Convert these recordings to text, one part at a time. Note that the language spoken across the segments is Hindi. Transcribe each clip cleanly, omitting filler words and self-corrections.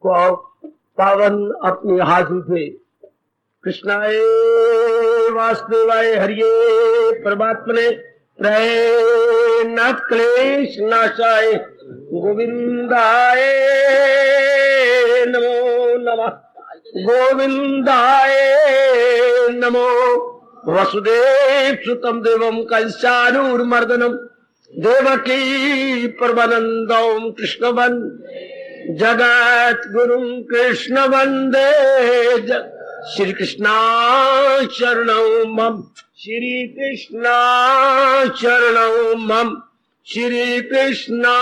को पावन अपने हाथ उठे। कृष्णाय वासुदेवाय हरिये परमात्मने प्रेम क्लेश नाशाय गोविंदाय नमो नमः। गोविंदाय नमो। वसुदेव सुतम देवम कंसानूरमर्दनम देवकी परमानंदम कृष्ण वंदे जगत गुरु कृष्ण वंदे श्री कृष्णा शरणं मम। श्री कृष्णा शरणं मम। श्री कृष्णा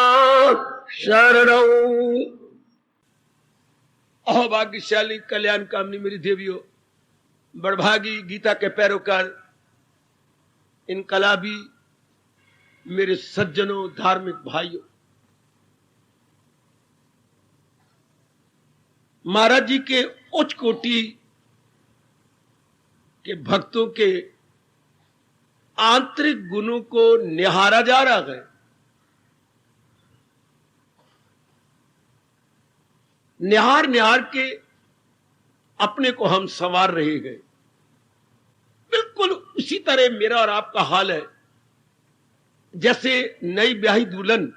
शरणं। अहोभाग्यशाली कल्याण कामनी मेरी देवियों, बड़भागी गीता के पैरोकार इनकलाबी मेरे सज्जनों, धार्मिक भाइयों, महाराज जी के उच्च कोटि के भक्तों के आंतरिक गुणों को निहारा जा रहा है। निहार निहार के अपने को हम संवार रहे हैं। बिल्कुल उसी तरह मेरा और आपका हाल है जैसे नई ब्याही दुल्हन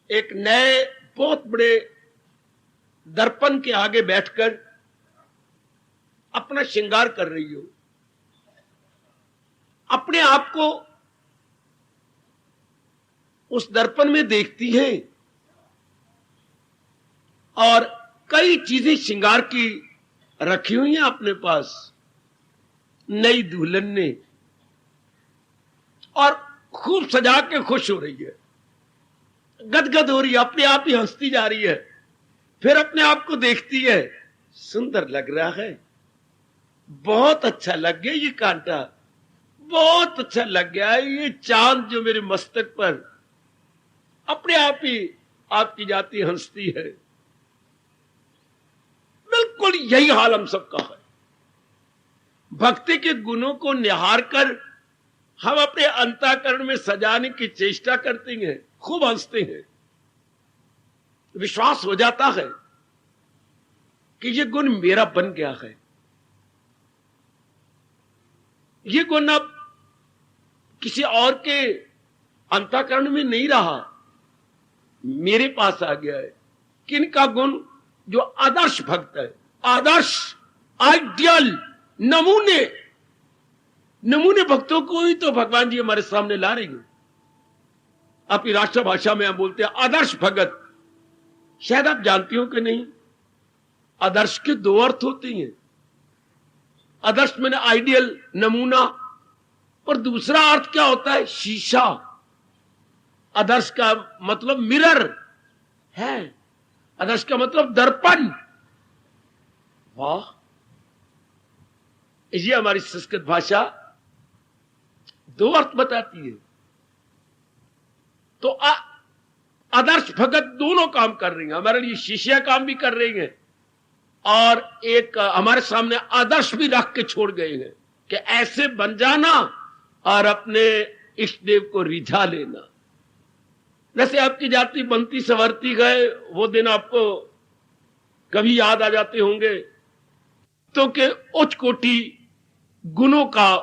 एक नए बहुत बड़े दर्पण के आगे बैठकर अपना श्रृंगार कर रही हो, अपने आप को उस दर्पण में देखती है और कई चीजें श्रृंगार की रखी हुई हैं अपने पास नई दुल्हन ने, और खूब सजा के खुश हो रही है, गदगद हो रही है, अपने आप ही हंसती जा रही है। फिर अपने आप को देखती है, सुंदर लग रहा है, बहुत अच्छा लग गया ये कांटा, बहुत अच्छा लग गया ये चांद जो मेरे मस्तक पर, अपने आप ही आपकी जाति हंसती है। बिल्कुल यही हाल हम सबका है। भक्ति के गुणों को निहार कर हम अपने अंतःकरण में सजाने की चेष्टा करते हैं, खूब हंसते हैं। विश्वास हो जाता है कि ये गुण मेरा बन गया है, ये गुण अब किसी और के अंतःकरण में नहीं रहा, मेरे पास आ गया है। किनका गुण? जो आदर्श भक्त है, आदर्श, आइडियल, नमूने भक्तों को ही तो भगवान जी हमारे सामने ला रहे हैं। अपनी राष्ट्रभाषा में हम बोलते हैं आदर्श भगत। शायद आप जानती हो कि नहीं, आदर्श के दो अर्थ होते हैं। आदर्श मैंने आइडियल, नमूना, और दूसरा अर्थ क्या होता है? शीशा। आदर्श का मतलब मिरर है, आदर्श का मतलब दर्पण। वाह, ये हमारी संस्कृत भाषा दो अर्थ बताती है। तो आदर्श भगत दोनों काम कर रही हैं, हमारे लिए शीशा काम भी कर रही हैं और एक हमारे सामने आदर्श भी रख के छोड़ गए हैं कि ऐसे बन जाना और अपने इष्ट देव को रिझा लेना। जैसे आपकी जाति बनती संवरती गए, वो दिन आपको कभी याद आ जाते होंगे। तो के उच्च कोटि गुणों का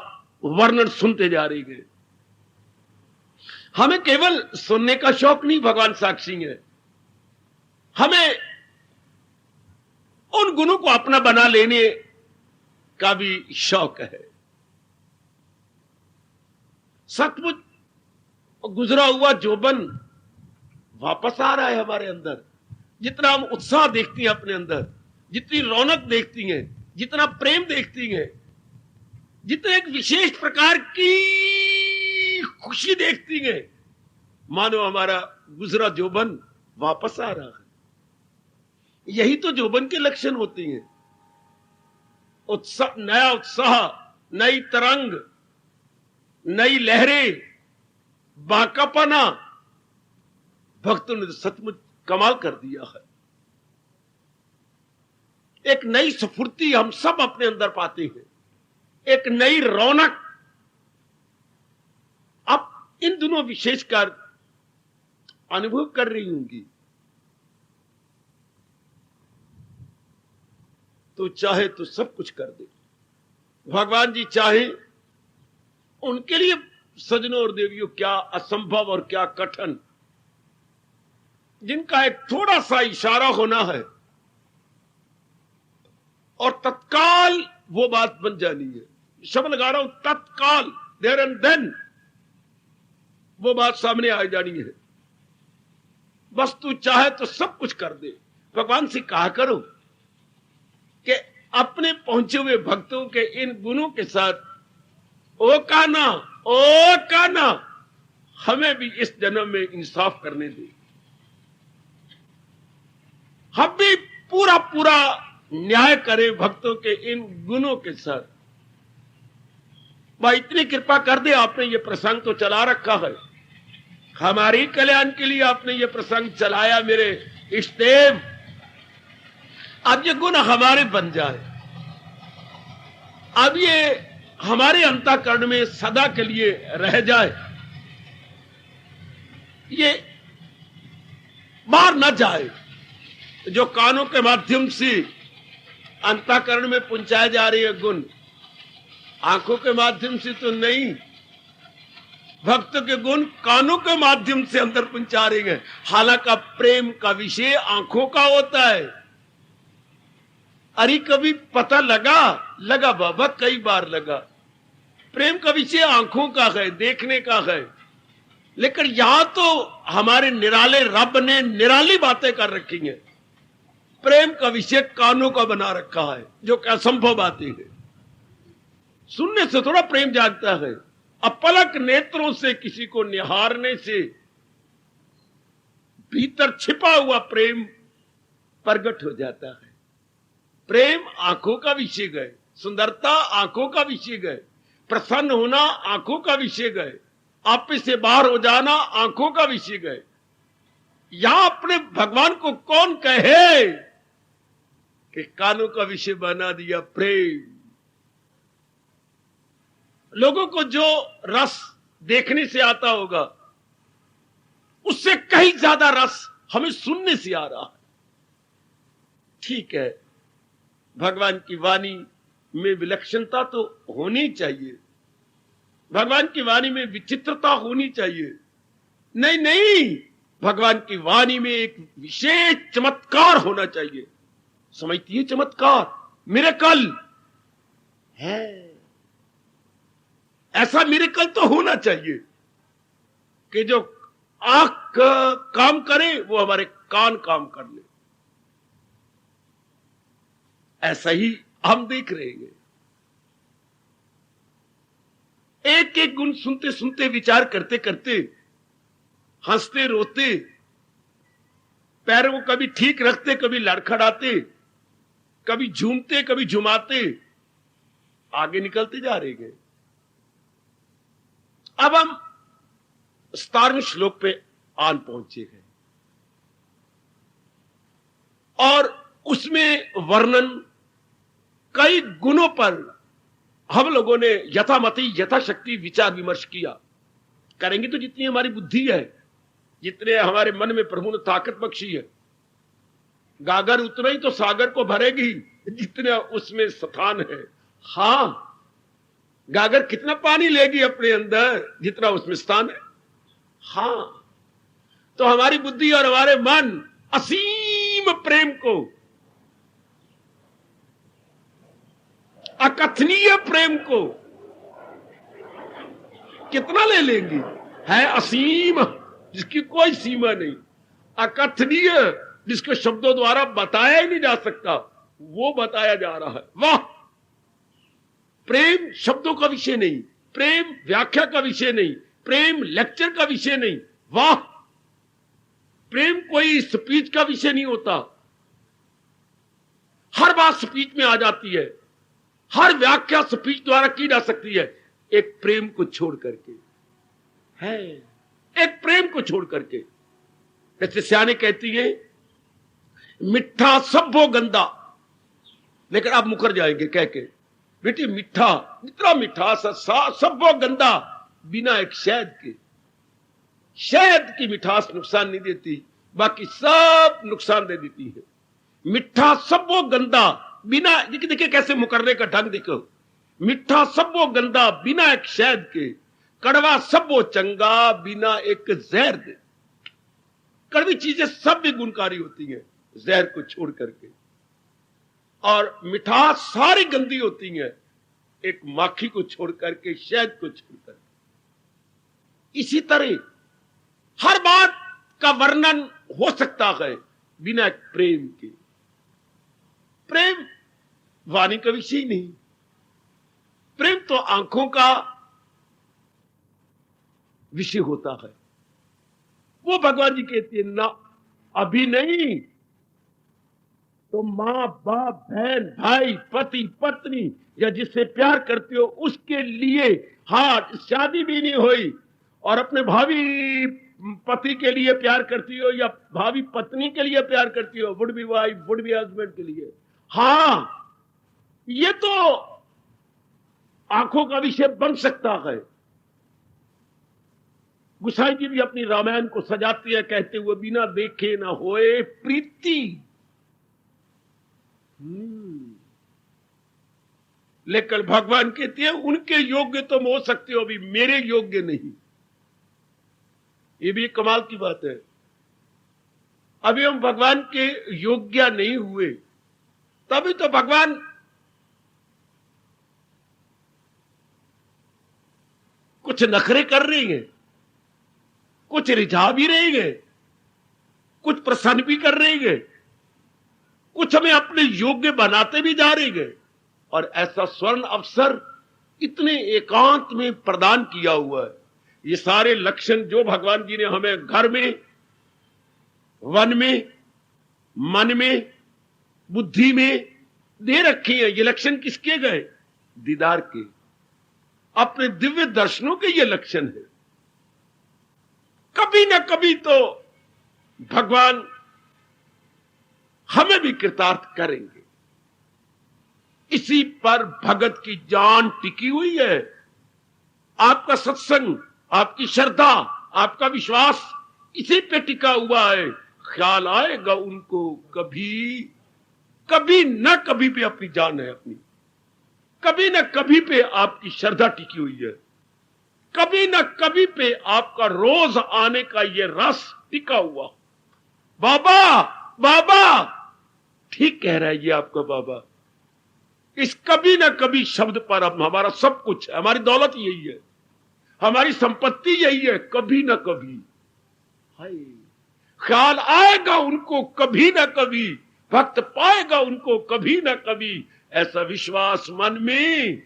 वर्णन सुनते जा रही है। हमें केवल सुनने का शौक नहीं, भगवान साक्षी है, हमें उन गुणों को अपना बना लेने का भी शौक है। सचमुच गुजरा हुआ जोबन वापस आ रहा है हमारे अंदर। जितना हम उत्साह देखती हैं अपने अंदर, जितनी रौनक देखती हैं, जितना प्रेम देखती हैं, जितने एक विशेष प्रकार की खुशी देखती हैं, मानो हमारा गुजरा जोबन वापस आ रहा है। यही तो जोबन के लक्षण होती हैं। उत्साह, नया उत्साह, नई तरंग, नई लहरें, बांकापना। भक्तों ने सचमुच कमाल कर दिया है। एक नई स्फूर्ति हम सब अपने अंदर पाते हैं, एक नई रौनक दिनों विशेषकर अनुभव कर रही होंगी, तो चाहे तो सब कुछ कर दे। भगवान जी चाहे, उनके लिए सजनों और देवियों क्या असंभव और क्या कठिन, जिनका एक थोड़ा सा इशारा होना है और तत्काल वो बात बन जानी है। शब्द लगा रहा हूं, तत्काल, देयर एंड देन वो बात सामने आ जानी है। बस तू चाहे तो सब कुछ कर दे। भगवान से कहा करो कि अपने पहुंचे हुए भक्तों के इन गुणों के साथ ओ काना हमें भी इस जन्म में इंसाफ करने दे। हम भी पूरा पूरा न्याय करें भक्तों के इन गुणों के साथ। भाई इतनी कृपा कर दे, आपने ये प्रसंग तो चला रखा है, हमारी कल्याण के लिए आपने ये प्रसंग चलाया मेरे इष्टदेव। अब ये गुण हमारे बन जाए, अब ये हमारे अंतःकरण में सदा के लिए रह जाए, ये बाहर न जाए। जो कानों के माध्यम से अंतःकरण में पहुंचाए जा रहे हैं गुण, आंखों के माध्यम से तो नहीं। भक्त के गुण कानों के माध्यम से अंदर पहुंचा रहे हैं। हालांकि प्रेम का विषय आंखों का होता है। अरे कभी पता लगा बाबा, कई बार लगा। प्रेम का विषय आंखों का है, देखने का है, लेकिन यहां तो हमारे निराले रब ने निराली बातें कर रखी हैं। प्रेम का विषय कानों का बना रखा है, जो कि असंभव बातें है। सुनने से थोड़ा प्रेम जागता है, अपलक नेत्रों से किसी को निहारने से भीतर छिपा हुआ प्रेम प्रकट हो जाता है। प्रेम आंखों का विषय गए, सुंदरता आंखों का विषय गए, प्रसन्न होना आंखों का विषय गए, आप से बाहर हो जाना आंखों का विषय गए। यहां अपने भगवान को कौन कहे कि कानों का विषय बना दिया प्रेम। लोगों को जो रस देखने से आता होगा, उससे कहीं ज्यादा रस हमें सुनने से आ रहा है। ठीक है, भगवान की वाणी में विलक्षणता तो होनी चाहिए, भगवान की वाणी में विचित्रता होनी चाहिए। नहीं, भगवान की वाणी में एक विशेष चमत्कार होना चाहिए। समझती है चमत्कार, मिरेकल है। ऐसा मिरेकल तो होना चाहिए कि जो आंख काम करे वो हमारे कान काम कर ले। ऐसा ही हम देख रहे हैं। एक एक गुण सुनते सुनते, विचार करते करते, हंसते रोते, पैरों को कभी ठीक रखते, कभी लड़खड़ाते, कभी झूमते, कभी झुमाते, आगे निकलते जा रहे हैं। अब हम 17वें श्लोक पे आन पहुंचे हैं और उसमें वर्णन कई गुणों पर हम लोगों ने यथामति यथाशक्ति विचार विमर्श किया। करेंगे तो जितनी हमारी बुद्धि है, जितने हमारे मन में प्रभु ने ताकत बख्शी है। गागर उतना ही तो सागर को भरेगी जितना उसमें स्थान है। हां, गागर कितना पानी लेगी अपने अंदर जितना उसमें स्थान है। हां, तो हमारी बुद्धि और हमारे मन असीम प्रेम को, अकथनीय प्रेम को कितना ले लेंगी? है असीम, जिसकी कोई सीमा नहीं, अकथनीय, जिसको शब्दों द्वारा बताया ही नहीं जा सकता, वो बताया जा रहा है। वाह! प्रेम शब्दों का विषय नहीं, प्रेम व्याख्या का विषय नहीं, प्रेम लेक्चर का विषय नहीं। वाह! प्रेम कोई स्पीच का विषय नहीं होता। हर बात स्पीच में आ जाती है, हर व्याख्या स्पीच द्वारा की जा सकती है, एक प्रेम को छोड़ करके है, एक प्रेम को छोड़ करके। जैसे सियाने कहती है, मिठा सब्बो गंदा, लेकिन आप मुकर जाएंगे कह के, बेटी मिठा, इतना मिठा सब्बो गंदा, बिना एक शहद के। शहद की मिठास नुकसान नहीं देती, बाकी सब नुकसान दे देती है। मिठा सब वो गंदा बिना, देखिए कैसे मुकर्रे का ढंग देखो, मिठा सब वो गंदा बिना एक शहद के, कड़वा सब वो चंगा बिना एक जहर दे। कड़वी चीजें सब भी गुणकारी होती हैं जहर को छोड़ करके, और मिठास सारी गंदी होती है एक माखी को छोड़ करके, शहद को छोड़ करके। इसी तरह हर बात का वर्णन हो सकता है बिना एक प्रेम के। प्रेम वाणी का विषय नहीं, प्रेम तो आंखों का विषय होता है। वो भगवान जी कहते हैं ना, अभी नहीं तो मां बाप बहन भाई पति पत्नी या जिससे प्यार करते हो उसके लिए, हाँ शादी भी नहीं हुई और अपने भावी पति के लिए प्यार करती हो या भावी पत्नी के लिए प्यार करती हो, would be wife would be husband के लिए, हाँ ये तो आंखों का विषय बन सकता है। गुसाई जी भी अपनी रामायण को सजाती है कहते हुए, बिना देखे ना होए प्रीति। लेकिन भगवान कहते हैं उनके योग्य तुम हो सकते हो, अभी मेरे योग्य नहीं। ये भी एक कमाल की बात है। अभी हम भगवान के योग्य नहीं हुए, तभी तो भगवान कुछ नखरे कर रहे हैं, कुछ रिझा भी रहे हैं, कुछ प्रसन्न भी कर रहे हैं, कुछ हमें अपने योग्य बनाते भी जा रहे हैं। और ऐसा स्वर्ण अवसर इतने एकांत में प्रदान किया हुआ है। ये सारे लक्षण जो भगवान जी ने हमें घर में, वन में, मन में, बुद्धि में दे रखे हैं, ये लक्षण किसके गए? दीदार के, अपने दिव्य दर्शनों के ये लक्षण है। कभी ना कभी तो भगवान हमें भी कृतार्थ करेंगे। इसी पर भगत की जान टिकी हुई है। आपका सत्संग, आपकी श्रद्धा, आपका विश्वास इसी पे टिका हुआ है। ख्याल आएगा उनको कभी, कभी न कभी पे अपनी जान है अपनी, कभी न कभी पे आपकी श्रद्धा टिकी हुई है, कभी न कभी पे आपका रोज आने का ये रस टिका हुआ। बाबा बाबा, ठीक कह रहा है ये आपका बाबा। इस कभी ना कभी शब्द पर अब हमारा सब कुछ है, हमारी दौलत यही है, हमारी संपत्ति यही है। कभी ना कभी हाय ख्याल आएगा उनको, कभी ना कभी भक्त पाएगा उनको, कभी ना कभी। ऐसा विश्वास मन में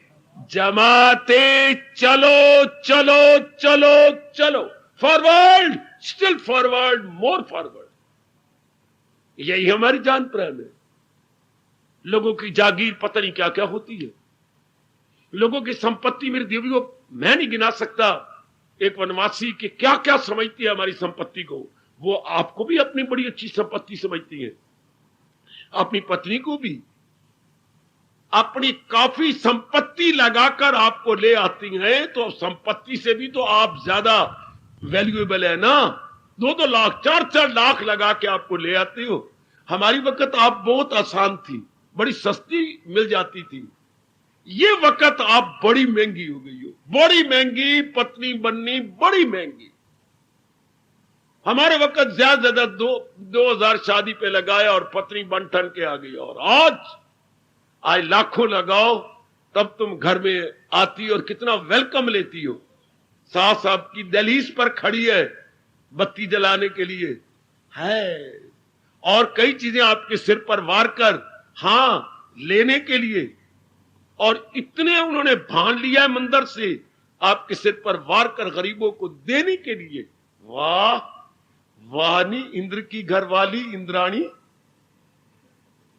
जमाते चलो चलो चलो चलो, forward, still forward, more forward. यही हमारी जान प्राण है। लोगों की जागीर पता नहीं क्या क्या होती है, लोगों की संपत्ति मेरी देवी को मैं नहीं गिना सकता। एक वनवासी की क्या क्या समझती है हमारी संपत्ति को, वो आपको भी अपनी बड़ी अच्छी संपत्ति समझती है, अपनी पत्नी को भी। अपनी काफी संपत्ति लगाकर आपको ले आती हैं, तो संपत्ति से भी तो आप ज्यादा वैल्यूएबल है ना। 2-2 लाख 4-4 लाख लगा के आपको ले आती हो। हमारी वक्त आप बहुत आसान थी, बड़ी सस्ती मिल जाती थी। ये वक्त आप बड़ी महंगी हो गई हो, बड़ी महंगी पत्नी बननी, बड़ी महंगी। हमारे वक्त ज्यादा 2000 शादी पे लगाया और पत्नी बन ठन के आ गई। और आज लाखों लगाओ तब तुम घर में आती और कितना वेलकम लेती हो। सास आपकी दहलीज पर खड़ी है बत्ती जलाने के लिए है, और कई चीजें आपके सिर पर वार कर, हाँ लेने के लिए। और इतने उन्होंने भान लिया है मंदिर से आपके सिर पर वार कर गरीबों को देने के लिए। वाह वानी इंद्र की घरवाली इंद्राणी,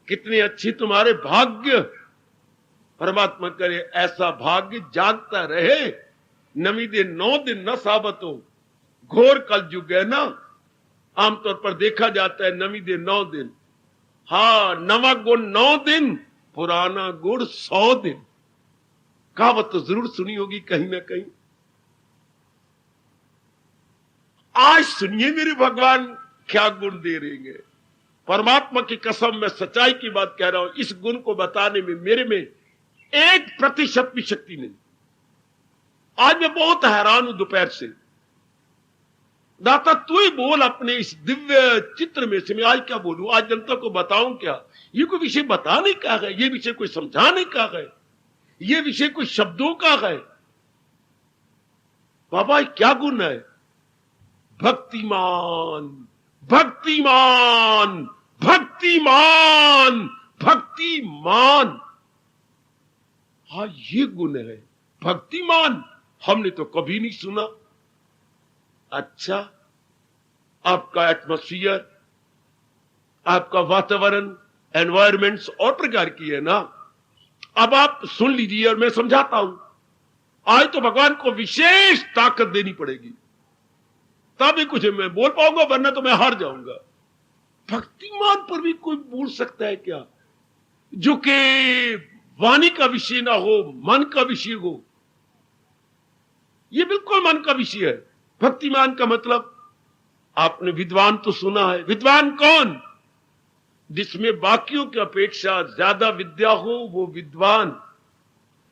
कितने अच्छी तुम्हारे भाग्य। परमात्मा करे ऐसा भाग्य जागता रहे। नवी दिन 9 दिन न साबत हो, घोर कल युग है ना। आमतौर पर देखा जाता है नवी दिन 9 दिन, हाँ नवा गुण 9 दिन, पुराना गुण 100 दिन। कहावत तो जरूर सुनी होगी कहीं ना कहीं। आज सुनिए मेरे भगवान क्या गुण दे रहे हैं। परमात्मा की कसम, मैं सच्चाई की बात कह रहा हूं, इस गुण को बताने में मेरे में 1% भी शक्ति नहीं। आज मैं बहुत हैरान हूं दोपहर से। दाता तू ही बोल अपने इस दिव्य चित्र में से, मैं आज क्या बोलूं, आज जनता को बताऊं क्या? ये कोई विषय बताने का है, ये विषय कोई समझाने का है, ये विषय कोई शब्दों का है? बाबा क्या गुण है? भक्तिमान, भक्तिमान, भक्तिमान, भक्तिमान। हाँ ये गुण है, भक्तिमान। हमने तो कभी नहीं सुना। अच्छा, आपका एटमॉस्फियर, आपका वातावरण, एनवायरमेंट्स और प्रकार की है ना। अब आप सुन लीजिए और मैं समझाता हूं। आज तो भगवान को विशेष ताकत देनी पड़ेगी, तभी कुछ मैं बोल पाऊंगा, वरना तो मैं हार जाऊंगा। भक्तिमान पर भी कोई बोल सकता है क्या, जो कि वाणी का विषय ना हो, मन का विषय हो? ये बिल्कुल मन का विषय है। भक्तिमान का मतलब, आपने विद्वान तो सुना है। विद्वान कौन? जिसमें बाकियों की अपेक्षा ज्यादा विद्या हो वो विद्वान,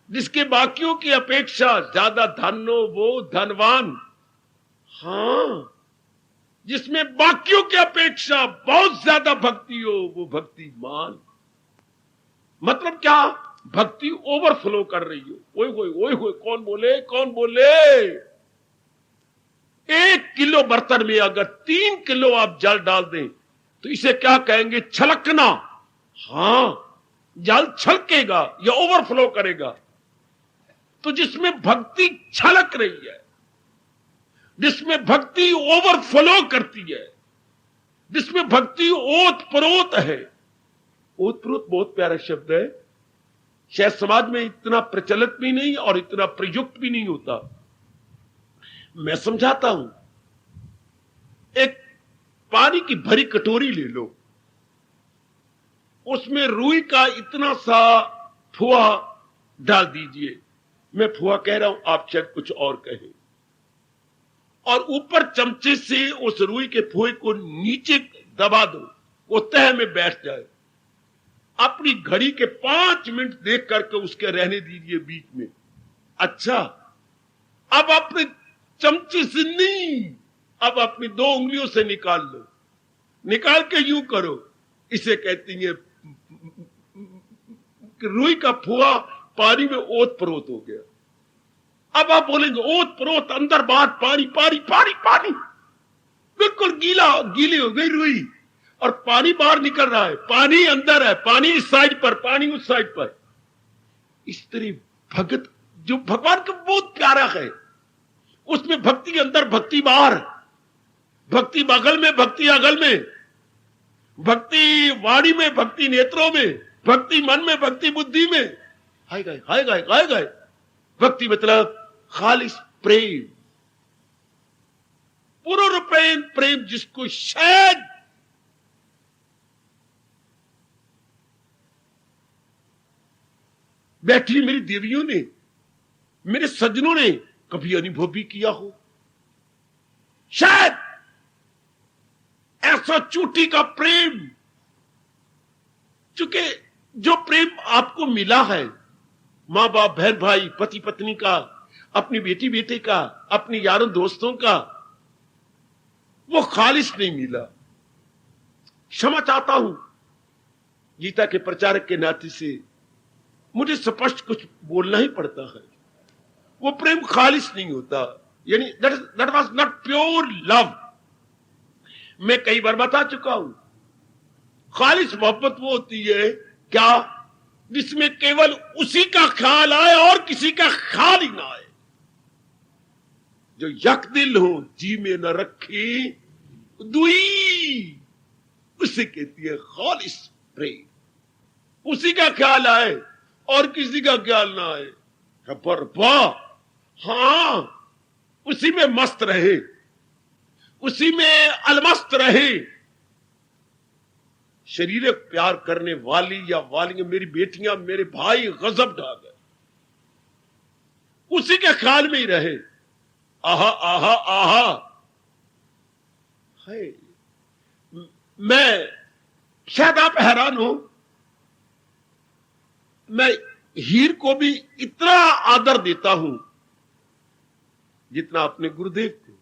जिसके बाकियों की अपेक्षा ज्यादा धन हो वो धनवान। हां, जिसमें बाकियों की अपेक्षा बहुत ज्यादा भक्ति हो वो भक्तिमान। मतलब क्या? भक्ति ओवरफ्लो कर रही हो। ओए होए ओए होए, कौन बोले कौन बोले? 1 किलो बर्तन में अगर 3 किलो आप जल डाल दें तो इसे क्या कहेंगे? छलकना। हां, जल छलकेगा या ओवरफ्लो करेगा। तो जिसमें भक्ति छलक रही है, जिसमें भक्ति ओवरफ्लो करती है, जिसमें भक्ति ओत प्रोत है। ओत प्रोत बहुत प्यारा शब्द है, शायद समाज में इतना प्रचलित भी नहीं और इतना प्रयुक्त भी नहीं होता। मैं समझाता हूं। एक पानी की भरी कटोरी ले लो, उसमें रुई का इतना सा फुआ डाल दीजिए। मैं फुआ कह रहा हूं, आप शायद कुछ और कहें। और ऊपर चमचे से उस रुई के फुए को नीचे दबा दो, वो तह में बैठ जाए। अपनी घड़ी के 5 मिनट देख करके उसके रहने दीजिए बीच में। अच्छा, अब अपने चमचे से नहीं, अब अपनी 2 उंगलियों से निकाल लो। निकाल के यूं करो, इसे कहती है रुई का फुआ पानी में ओत प्रोत हो गया। अब आप बोलेंगे ओत प्रोत, अंदर बाहर पानी पानी पानी पानी, बिल्कुल गीली हो गई रुई और पानी बाहर निकल रहा है। पानी अंदर है, पानी इस साइड पर, पानी उस साइड पर। इस तरह भगत जो भगवान का बहुत प्यारा है, उसमें भक्ति अंदर भक्ति बाहर, भक्ति बगल में भक्ति अगल में, भक्ति वाणी में भक्ति नेत्रों में, भक्ति मन में भक्ति बुद्धि में। हाय गए हाय गए हाय गए। भक्ति मतलब खालिस प्रेम, पूर्ण प्रेम, प्रेम जिसको शायद बैठी मेरी देवियों ने, मेरे सज्जनों ने कभी अनुभव भी किया हो। शायद ऐसा चोटी का प्रेम, चूंकि जो प्रेम आपको मिला है मां बाप, बहन भाई, पति पत्नी का, अपनी बेटी बेटे का, अपने यारों दोस्तों का, वो खालिस नहीं मिला। क्षमा चाहता हूं, गीता के प्रचारक के नाते से मुझे स्पष्ट कुछ बोलना ही पड़ता है। वो प्रेम खालिस नहीं होता, यानी that was not pure love. मैं कई बार बता चुका हूं, खालिस मोहब्बत वो होती है क्या, जिसमें केवल उसी का ख्याल आए और किसी का ख्याल ही ना आए। जो यक दिल हो जी में न रखी दुई, उसे कहती है खालिस प्रेम। उसी का ख्याल आए और किसी का ख्याल ना आए। खबर वाह, हां, उसी में मस्त रहे, उसी में अलमस्त रहे। शरीर प्यार करने वाली या वालियां, मेरी बेटियां, मेरे भाई गजब ढा गए, उसी के ख्याल में ही रहे। आहा आहा आहा, हैरान हूं, मैं हीर को भी इतना आदर देता हूं जितना अपने गुरुदेव को।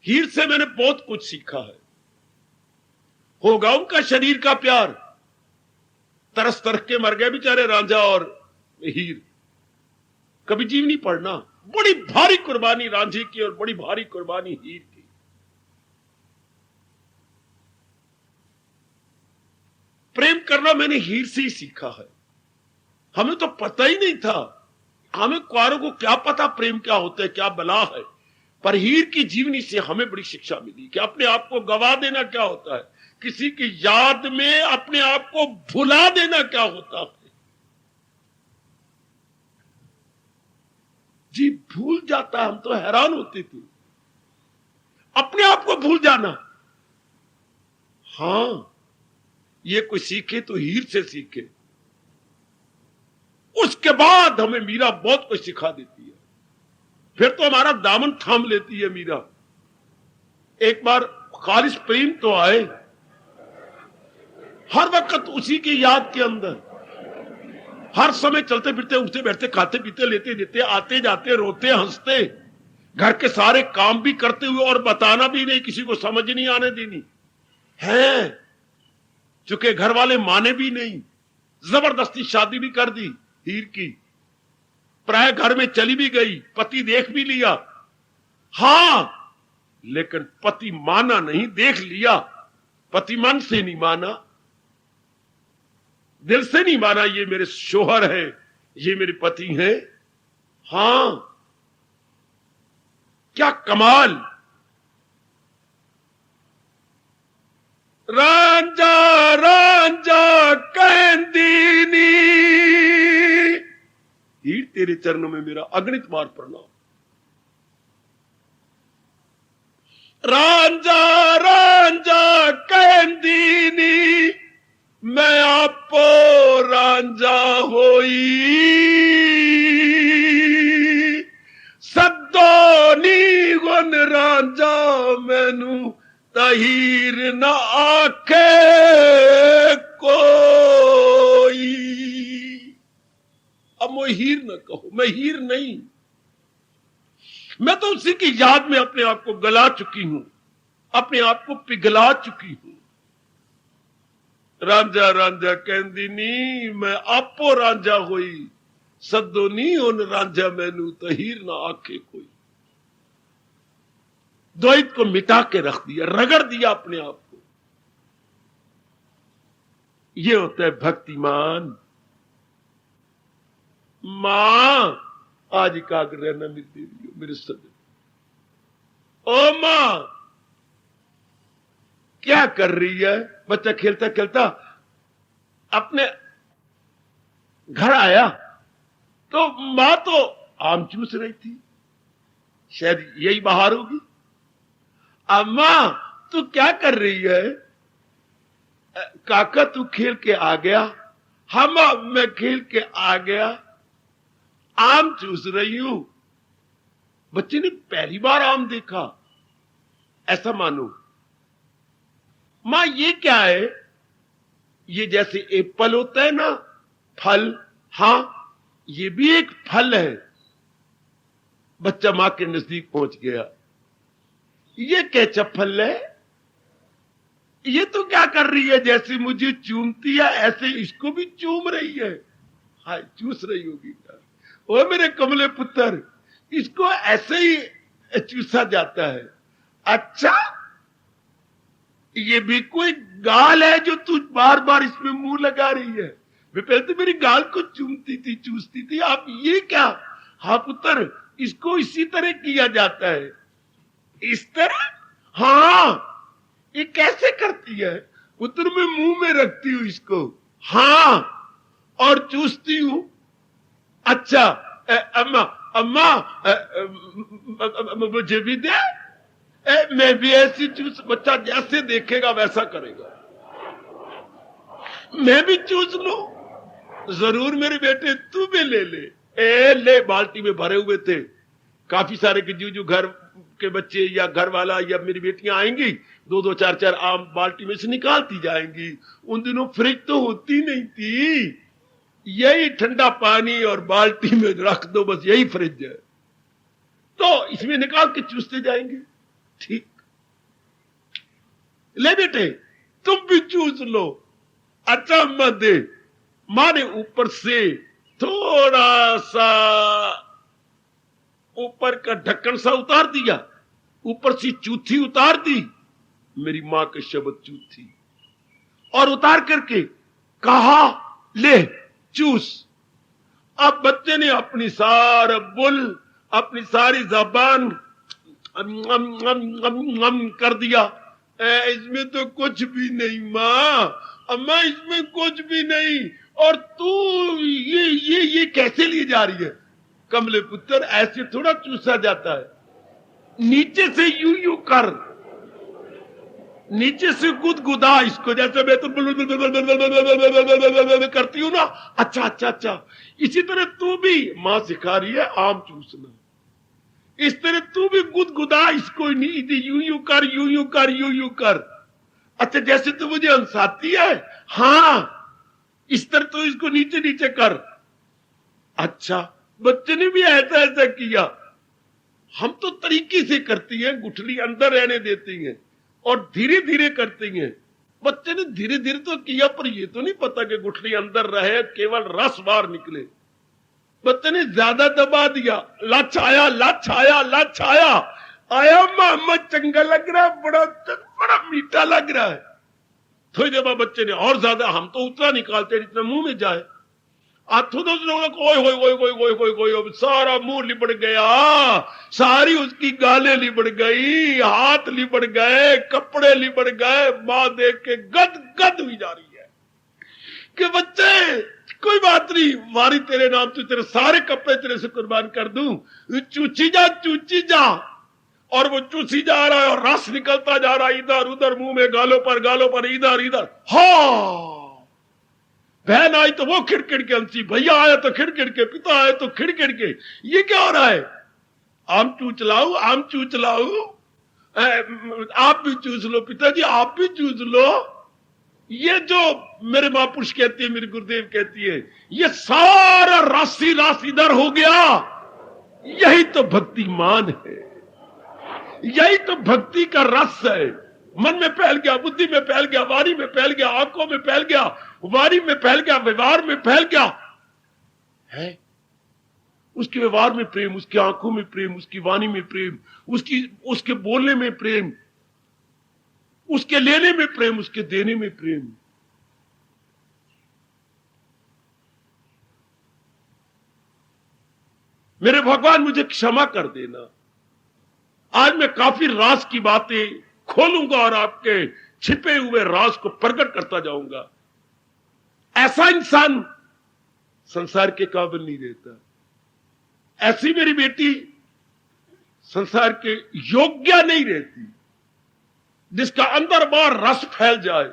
हीर से मैंने बहुत कुछ सीखा है। होगा उनका शरीर का प्यार, तरस तरस के मर गए बेचारे रांझा और हीर। कभी जीव नहीं पढ़ना, बड़ी भारी कुर्बानी रांझे की और बड़ी भारी कुर्बानी हीर की। प्रेम करना मैंने हीर से ही सीखा है। हमें तो पता ही नहीं था, हमें कुआरों को क्या पता प्रेम क्या होता है, क्या बला है। पर हीर की जीवनी से हमें बड़ी शिक्षा मिली कि अपने आप को गवा देना क्या होता है, किसी की याद में अपने आप को भुला देना क्या होता है। जी भूल जाता, हम तो हैरान होते थे, अपने आप को भूल जाना। हां, ये कोई सीखे तो हीर से सीखे। उसके बाद हमें मीरा बहुत कुछ सिखा देती है, फिर तो हमारा दामन थाम लेती है मीरा। एक बार खालिश प्रेम तो आए, हर वक्त उसी की याद के अंदर, हर समय चलते फिरते, उठते बैठते, खाते पीते, लेते देते, आते जाते, रोते हंसते, घर के सारे काम भी करते हुए और बताना भी नहीं, किसी को समझ नहीं आने देनी है। चूंकि घर वाले माने भी नहीं, जबरदस्ती शादी भी कर दी हीर की, प्राय घर में चली भी गई, पति देख भी लिया। हां, लेकिन पति माना नहीं, देख लिया, पति मन से नहीं माना, दिल से नहीं माना ये मेरे शोहर है, ये मेरे पति हैं। हां, क्या कमाल। रांझा रांझा कहंदीनी, हीर तेरे चरणों में मेरा अगणित बार प्रणाम। रांझा रांझा कहंदीनी, मैं आपो रांझा होई, सद्दो नी गुन रांझा मैनू तहीर न आखे कोई। अब मैं हीर न कहो, मैं हीर नहीं, मैं तो उसी की याद में अपने आप को गला चुकी हूं, अपने आप को पिघला चुकी हूं। रांझा रांझा कहंदी नी, मैं आपो रांझा होई, सद्दो नी उन रांझा मैनू तहीर ना आखे कोई। द्वैत को मिटा के रख दिया, रगड़ दिया अपने आप को। ये होता है भक्तिमान। मां, आज एकाग्र रहना मेरी देवी, मेरे सजन। ओ मां, क्या कर रही है? बच्चा खेलता खेलता अपने घर आया तो मां तो आम चूस रही थी, शायद यही बाहर होगी। अम्मा तू क्या कर रही है? काका तू खेल के आ गया? हम मैं खेल के आ गया, आम चूस रही हूं। बच्चे ने पहली बार आम देखा, ऐसा मानो। मां ये क्या है? ये जैसे एप्पल होता है ना, फल, हां ये भी एक फल है। बच्चा मां के नजदीक पहुंच गया। ये कैसा फल है? ये तो क्या कर रही है? जैसे मुझे चूमती है ऐसे इसको भी चूम रही है। हाय, चूस रही होगी। ओ मेरे कमले पुत्र, इसको ऐसे ही चूसा जाता है। अच्छा, ये भी कोई गाल है जो तू बार बार इसमें मुंह लगा रही है? वे पहले तो मेरी गाल को चूमती थी, चूसती थी, आप ये क्या? हाँ पुत्र, इसको इसी तरह किया जाता है। इस तरह? हाँ। ये कैसे करती है? पुत्र मैं मुंह में रखती हूं इसको, हाँ, और चूसती हूं। अच्छा अम्मा, अम्मा मुझे भी दे, मैं भी ऐसी चूस। बच्चा जैसे देखेगा वैसा करेगा। मैं भी चूस लूं? जरूर मेरे बेटे, तू भी ले ले। ले, बाल्टी में भरे हुए थे काफी सारे कि जो घर के बच्चे या घर वाला या मेरी बेटियां आएंगी दो दो चार चार आम बाल्टी में से निकालती जाएंगी। उन दिनों फ्रिज तो होती नहीं थी, यही ठंडा पानी और बाल्टी में रख दो, बस यही फ्रिज है, तो इसमें निकाल के चूसते जाएंगे। ठीक, ले बेटे तुम भी चूस लो। अच्छा मत दे। मां ने ऊपर से थोड़ा सा ऊपर का ढक्कन सा उतार दिया, ऊपर से चूथी उतार दी, मेरी मां के शब्द चूथी, और उतार करके कहा ले चूस। अब बच्चे ने अपनी सारा बुल, अपनी सारी जबान कर दिया। इसमें तो कुछ भी नहीं मां, अम्मा इसमें कुछ भी नहीं, और तू ये कैसे लिए जा रही है? कमले पुत्र ऐसे थोड़ा चूसा जाता है, नीचे से यूं यूं कर, नीचे से गुदगुदा इसको, जैसे मैं तो करती हूं ना। अच्छा अच्छा अच्छा, इसी तरह तू भी, मां सिखा रही है आम चूसना, इस तरह तू भी गुदगुदा इसको, यूं यूं कर, यूं यूं कर, यूं यूं कर। अच्छा जैसे तू मुझे हंसाती है, हाँ इस तरह तो इसको नीचे नीचे कर। अच्छा बच्चे ने भी ऐसा ऐसा किया। हम तो तरीके से करती हैं, गुठली अंदर रहने देती हैं और धीरे धीरे करती हैं। बच्चे ने धीरे धीरे तो किया, पर ये तो नहीं पता कि गुठली अंदर रहे, केवल रस बाहर निकले। बच्चे ने ज्यादा दबा दिया, लच आया लच आया लच आया, आया मामा चंगा लग रहा है, बड़ा मीठा लग रहा है। थोड़ी देर बाद बच्चे ने और ज्यादा, हम तो उतना निकालते जितना मुंह में जाए, सारा मुंह लिबड़ गया, सारी उसकी गालें लिबड़ गई, हाथ लिबड़ गए, कपड़े लिबड़ गए। मां देख के गद गद हुई जा रही है कि बच्चे कोई बात नहीं, मारी तेरे नाम तो तेरे सारे कपड़े तेरे से कुर्बान कर दूं, चूची जा चूची जा। और वो चूसी जा रहा है और रस निकलता जा रहा है, इधर उधर मुंह में, गालों पर, इधर इधर। हाँ बहन आई तो वो खिड़खिड़ के हंसी, भैया आया तो खिड़खिड़ के, पिता आया तो खिड़खिड़ के। ये क्या हो रहा है? आम चूच लाऊं, आम चूच लाऊं, आप भी चूस लो पिताजी, आप भी चूस लो। ये जो मेरे महापुरुष कहती है, मेरे गुरुदेव कहती है, ये सारा राशि राशि इधर हो गया। यही तो भक्तिमान है, यही तो भक्ति का रस है। मन में फैल गया, बुद्धि में फैल गया, वाणी में फैल गया, आंखों में फैल गया, वाणी में फैल गया, व्यवहार में फैल गया है। उसके व्यवहार में प्रेम, उसकी आंखों में प्रेम, उसकी वाणी में प्रेम, उसके बोलने में प्रेम, उसके लेने में प्रेम, उसके देने में प्रेम। मेरे भगवान मुझे क्षमा कर देना, आज मैं काफी राज की बातें खोलूंगा और आपके छिपे हुए राज को प्रकट करता जाऊंगा। ऐसा इंसान संसार के काबिल नहीं रहता, ऐसी मेरी बेटी संसार के योग्य नहीं रहती, जिसका अंदर बाहर रस फैल जाए,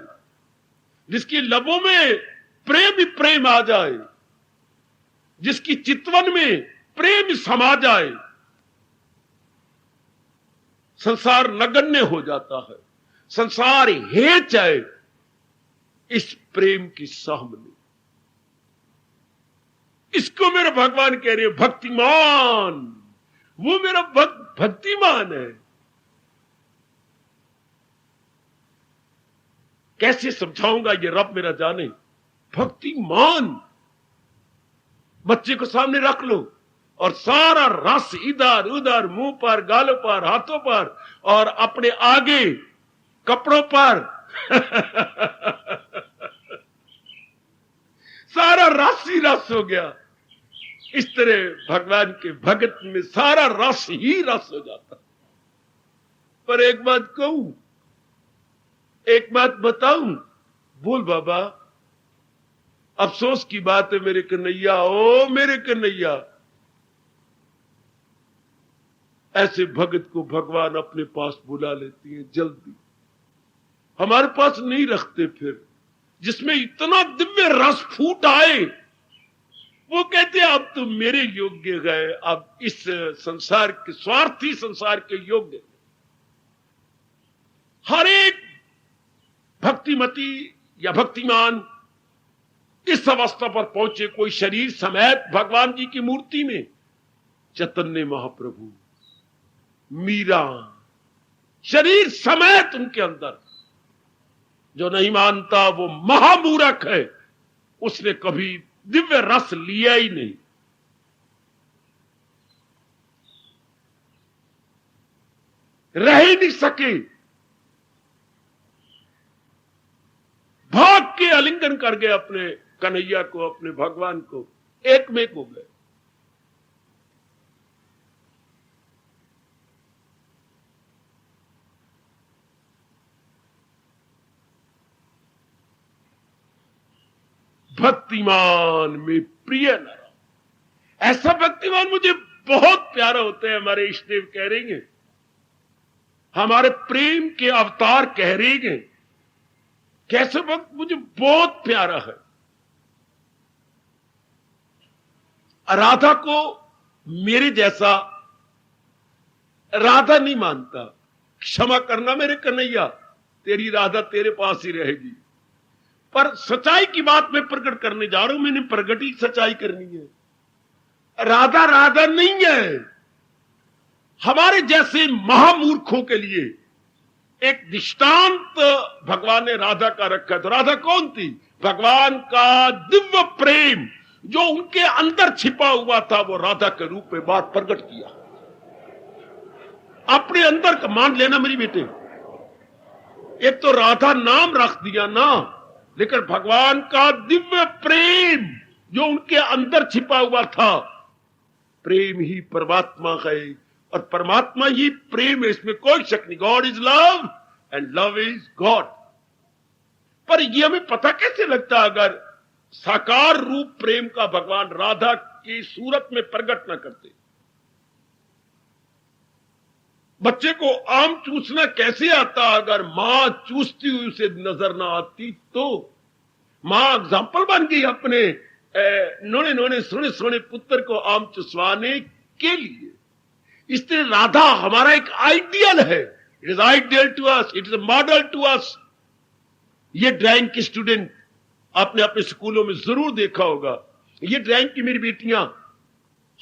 जिसकी लबों में प्रेम ही प्रेम आ जाए, जिसकी चितवन में प्रेम समा जाए। संसार नगण्य हो जाता है, संसार हेच है इस प्रेम की सामने। इसको मेरा भगवान कह रहे हैं भक्तिमान, वो मेरा भक्तिमान है। कैसे समझाऊंगा ये रब मेरा जाने। भक्तिमान बच्चे को सामने रख लो और सारा रस इधर उधर, मुंह पर, गालों पर, हाथों पर और अपने आगे कपड़ों पर सारा रस ही रस हो गया। इस तरह भगवान के भगत में सारा रस ही रस हो जाता। पर एक बात कहूं, एक बात बताऊं, बोल बाबा, अफसोस की बात है मेरे कन्हैया, ओ मेरे कन्हैया, ऐसे भगत को भगवान अपने पास बुला लेती है जल्दी, हमारे पास नहीं रखते। फिर जिसमें इतना दिव्य रस फूट आए, वो कहते हैं अब तुम मेरे योग्य गए, अब इस संसार के, स्वार्थी संसार के योग्य। हर एक भक्तिमती या भक्तिमान इस अवस्था पर पहुंचे, कोई शरीर समेत भगवान जी की मूर्ति में, चैतन्य महाप्रभु, मीरा, शरीर समेत उनके अंदर। जो नहीं मानता वो महामूर्ख है, उसने कभी दिव्य रस लिया ही नहीं। रह ही नहीं सके, भाग के आलिंगन कर गए अपने कन्हैया को, अपने भगवान को, एक में हो गए। भक्तिमान में प्रिय न रहो। ऐसा भक्तिमान मुझे बहुत प्यारा होता है। हमारे इष्टदेव कह रहे हैं, हमारे प्रेम के अवतार कह रहे हैं, कैसे भक्त मुझे बहुत प्यारा है। राधा को मेरे जैसा राधा नहीं मानता। क्षमा करना मेरे कन्हैया, तेरी राधा तेरे पास ही रहेगी। पर सच्चाई की बात मैं प्रकट करने जा रहा हूं, मैंने प्रकट ही सच्चाई करनी है। राधा राधा नहीं है। हमारे जैसे महामूर्खों के लिए एक दृष्टांत भगवान ने राधा का रखा। तो राधा कौन थी? भगवान का दिव्य प्रेम जो उनके अंदर छिपा हुआ था, वो राधा के रूप में बात प्रकट किया। अपने अंदर का मान लेना मेरी बेटे। एक तो राधा नाम रख दिया ना, लेकिन भगवान का दिव्य प्रेम जो उनके अंदर छिपा हुआ था, प्रेम ही परमात्मा है और परमात्मा ही प्रेम है, इसमें कोई शक नहीं। God is love and love is God. पर यह हमें पता कैसे लगता अगर साकार रूप प्रेम का भगवान राधा की सूरत में प्रकट न करते? बच्चे को आम चूसना कैसे आता अगर मां चूसती हुई उसे नजर ना आती? तो मां एग्जाम्पल बन गई अपने नोने नोने सोने सोने पुत्र को आम चुसवाने के लिए। इसलिए राधा हमारा एक आइडियल है। It is ideal to us, it is a model to us. ये ड्राइंग के स्टूडेंट आपने अपने स्कूलों में जरूर देखा होगा। ये ड्राइंग की मेरी बेटियां,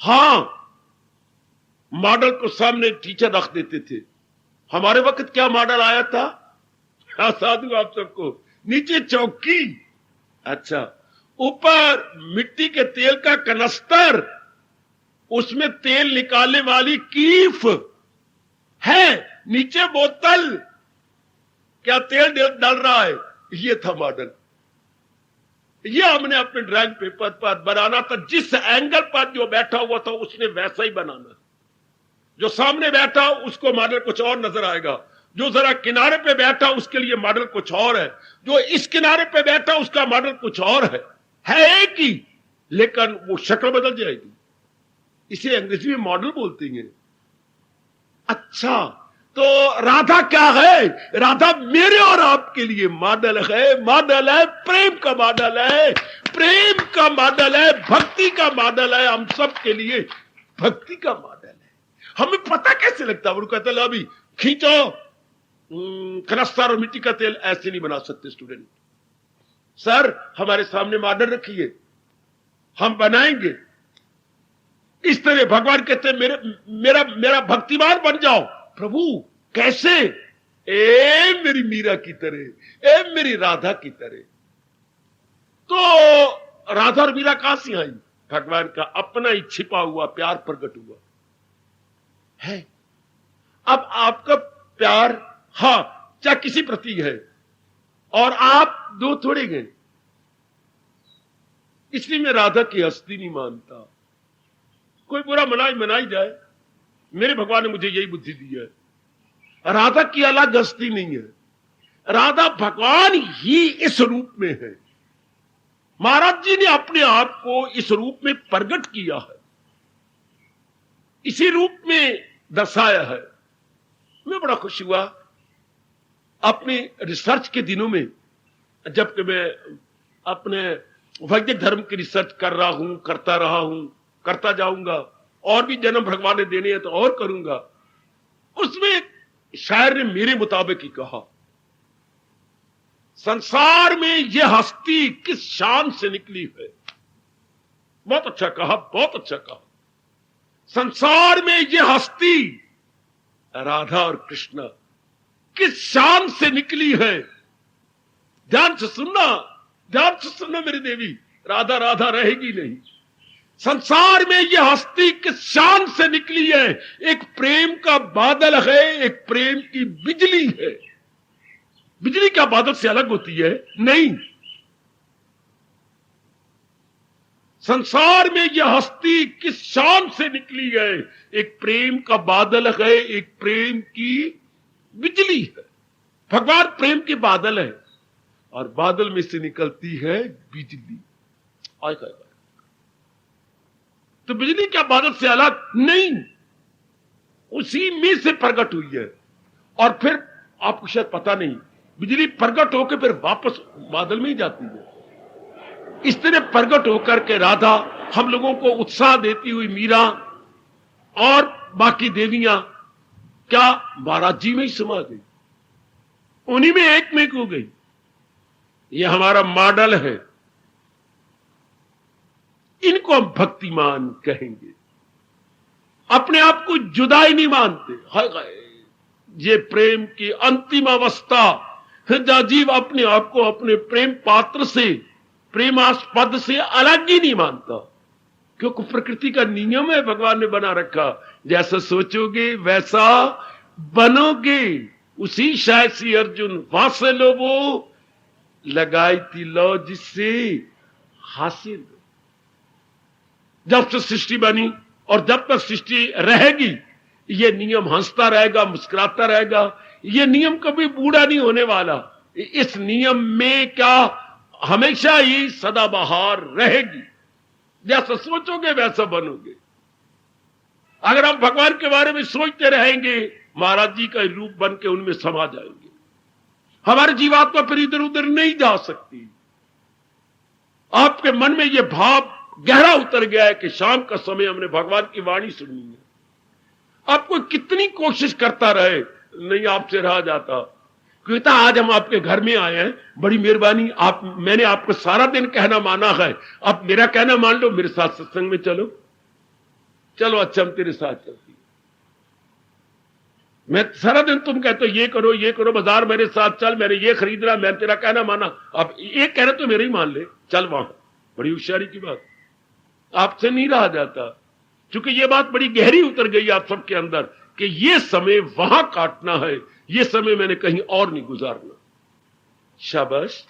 हां, मॉडल को सामने टीचर रख देते थे। हमारे वक्त क्या मॉडल आया था? हाँ, साधु आप सबको, नीचे चौकी, अच्छा, ऊपर मिट्टी के तेल का कनस्तर, उसमें तेल निकालने वाली कीफ है, नीचे बोतल, क्या तेल डाल रहा है? ये था मॉडल। ये हमने अपने ड्राइंग पेपर पर बनाना था। जिस एंगल पर जो बैठा हुआ था उसने वैसा ही बनाना। जो सामने बैठा उसको मॉडल कुछ और नजर आएगा, जो जरा किनारे पे बैठा उसके लिए मॉडल कुछ और है, जो इस किनारे पे बैठा उसका मॉडल कुछ और है एक ही, लेकिन वो शक्ल बदल जाएगी। इसे अंग्रेजी में मॉडल बोलते हैं। अच्छा, तो राधा क्या है? राधा मेरे और आपके लिए मॉडल है। मॉडल है, प्रेम का मॉडल है, प्रेम का मॉडल है, भक्ति का मॉडल है। हम सब के लिए भक्ति का मॉडल है। हमें पता कैसे लगता है? वो कहते हैं अभी खींचो कनस्तर और मिट्टी का तेल, ऐसे नहीं बना सकते स्टूडेंट। सर हमारे सामने मॉडल रखिए, हम बनाएंगे। इस तरह भगवान कहते हैं मेरा भक्तिमान बन जाओ। प्रभु कैसे? ए मेरी मीरा की तरह, ए मेरी राधा की तरह। तो राधा और मीरा कहां से आई? भगवान का अपना ही छिपा हुआ प्यार प्रकट हुआ है। अब आपका प्यार, हां, चाहे किसी प्रति है, और आप दो थोड़े गए। इसलिए मैं राधा की हस्ती नहीं मानता। कोई बुरा मनाई जाए, मेरे भगवान ने मुझे यही बुद्धि दी है। राधा की अलग हस्ती नहीं है। राधा भगवान ही इस रूप में है। महाराज जी ने अपने आप को इस रूप में प्रकट किया है, इसी रूप में दर्शाया है। मैं बड़ा खुश हुआ अपनी रिसर्च के दिनों में, जबकि मैं अपने वैदिक धर्म की रिसर्च कर रहा हूं, करता रहा हूं, करता जाऊंगा, और भी जन्म भगवान ने देने हैं तो और करूंगा। उसमें एक शायर ने मेरे मुताबिक ही कहा, संसार में यह हस्ती किस शान से निकली है। बहुत अच्छा कहा, बहुत अच्छा कहा। संसार में यह हस्ती राधा और कृष्ण किस शान से निकली है। ध्यान से सुनना, ध्यान से सुनना मेरी देवी, राधा राधा रहेगी नहीं। संसार में यह हस्ती किस शान से निकली है। एक प्रेम का बादल है, एक प्रेम की बिजली है। बिजली क्या बादल से अलग होती है? नहीं। संसार में यह हस्ती किस शान से निकली है। एक प्रेम का बादल है, एक प्रेम की बिजली है। भगवान प्रेम के बादल है और बादल में से निकलती है बिजली। तो बिजली क्या बादल से अलग? नहीं, उसी में से प्रकट हुई है। और फिर आपको शायद पता नहीं, बिजली प्रकट होकर फिर वापस बादल में ही जाती है। इस तरह प्रकट होकर के राधा हम लोगों को उत्साह देती हुई मीरा और बाकी देवियां क्या महाराज जी में ही समा गई, उन्हीं में एक में हो गई। यह हमारा मॉडल है, इनको हम भक्तिमान कहेंगे। अपने आप को जुदा ही नहीं मानते। हाय हाय, ये प्रेम की अंतिम अवस्था, जीव अपने आप को अपने प्रेम पात्र से, प्रेमास्पद से अलग ही नहीं मानता, क्योंकि प्रकृति का नियम है, भगवान ने बना रखा। जैसा सोचोगे वैसा बनोगे। उसी शायद सी अर्जुन वासे लो वो लगाई थी लो जिससे हासिल। जब से सृष्टि बनी और जब तक सृष्टि रहेगी, ये नियम हंसता रहेगा, मुस्कुराता रहेगा। ये नियम कभी बूढ़ा नहीं होने वाला। इस नियम में क्या हमेशा ही सदाबहार रहेगी। जैसा सोचोगे वैसा बनोगे। अगर हम भगवान के बारे में सोचते रहेंगे, महाराज जी का रूप बन के उनमें समा जाएंगे। हमारी जीवात्मा फिर इधर उधर नहीं जा सकती। आपके मन में यह भाव गहरा उतर गया है कि शाम का समय हमने भगवान की वाणी सुननी है। आपको कितनी कोशिश करता रहे, नहीं आपसे रहा जाता। क्योंकि आज हम आपके घर में आए हैं, बड़ी मेहरबानी, आप, मैंने आपको सारा दिन कहना माना है, आप मेरा कहना मान लो, मेरे साथ सत्संग में चलो। चलो अच्छा, हम तेरे साथ चलती। मैं सारा दिन तुम कहते हो ये करो ये करो, बाजार मेरे साथ चल, मैंने ये खरीदना, मैं तेरा कहना माना। अब एक कह रहे तो मेरे ही मान ले, चल वहां। बड़ी होशियारी की बात, आपसे नहीं रहा जाता। क्योंकि ये बात बड़ी गहरी उतर गई आप सबके अंदर कि ये समय वहां काटना है, ये समय मैंने कहीं और नहीं गुजारना। शाबाश।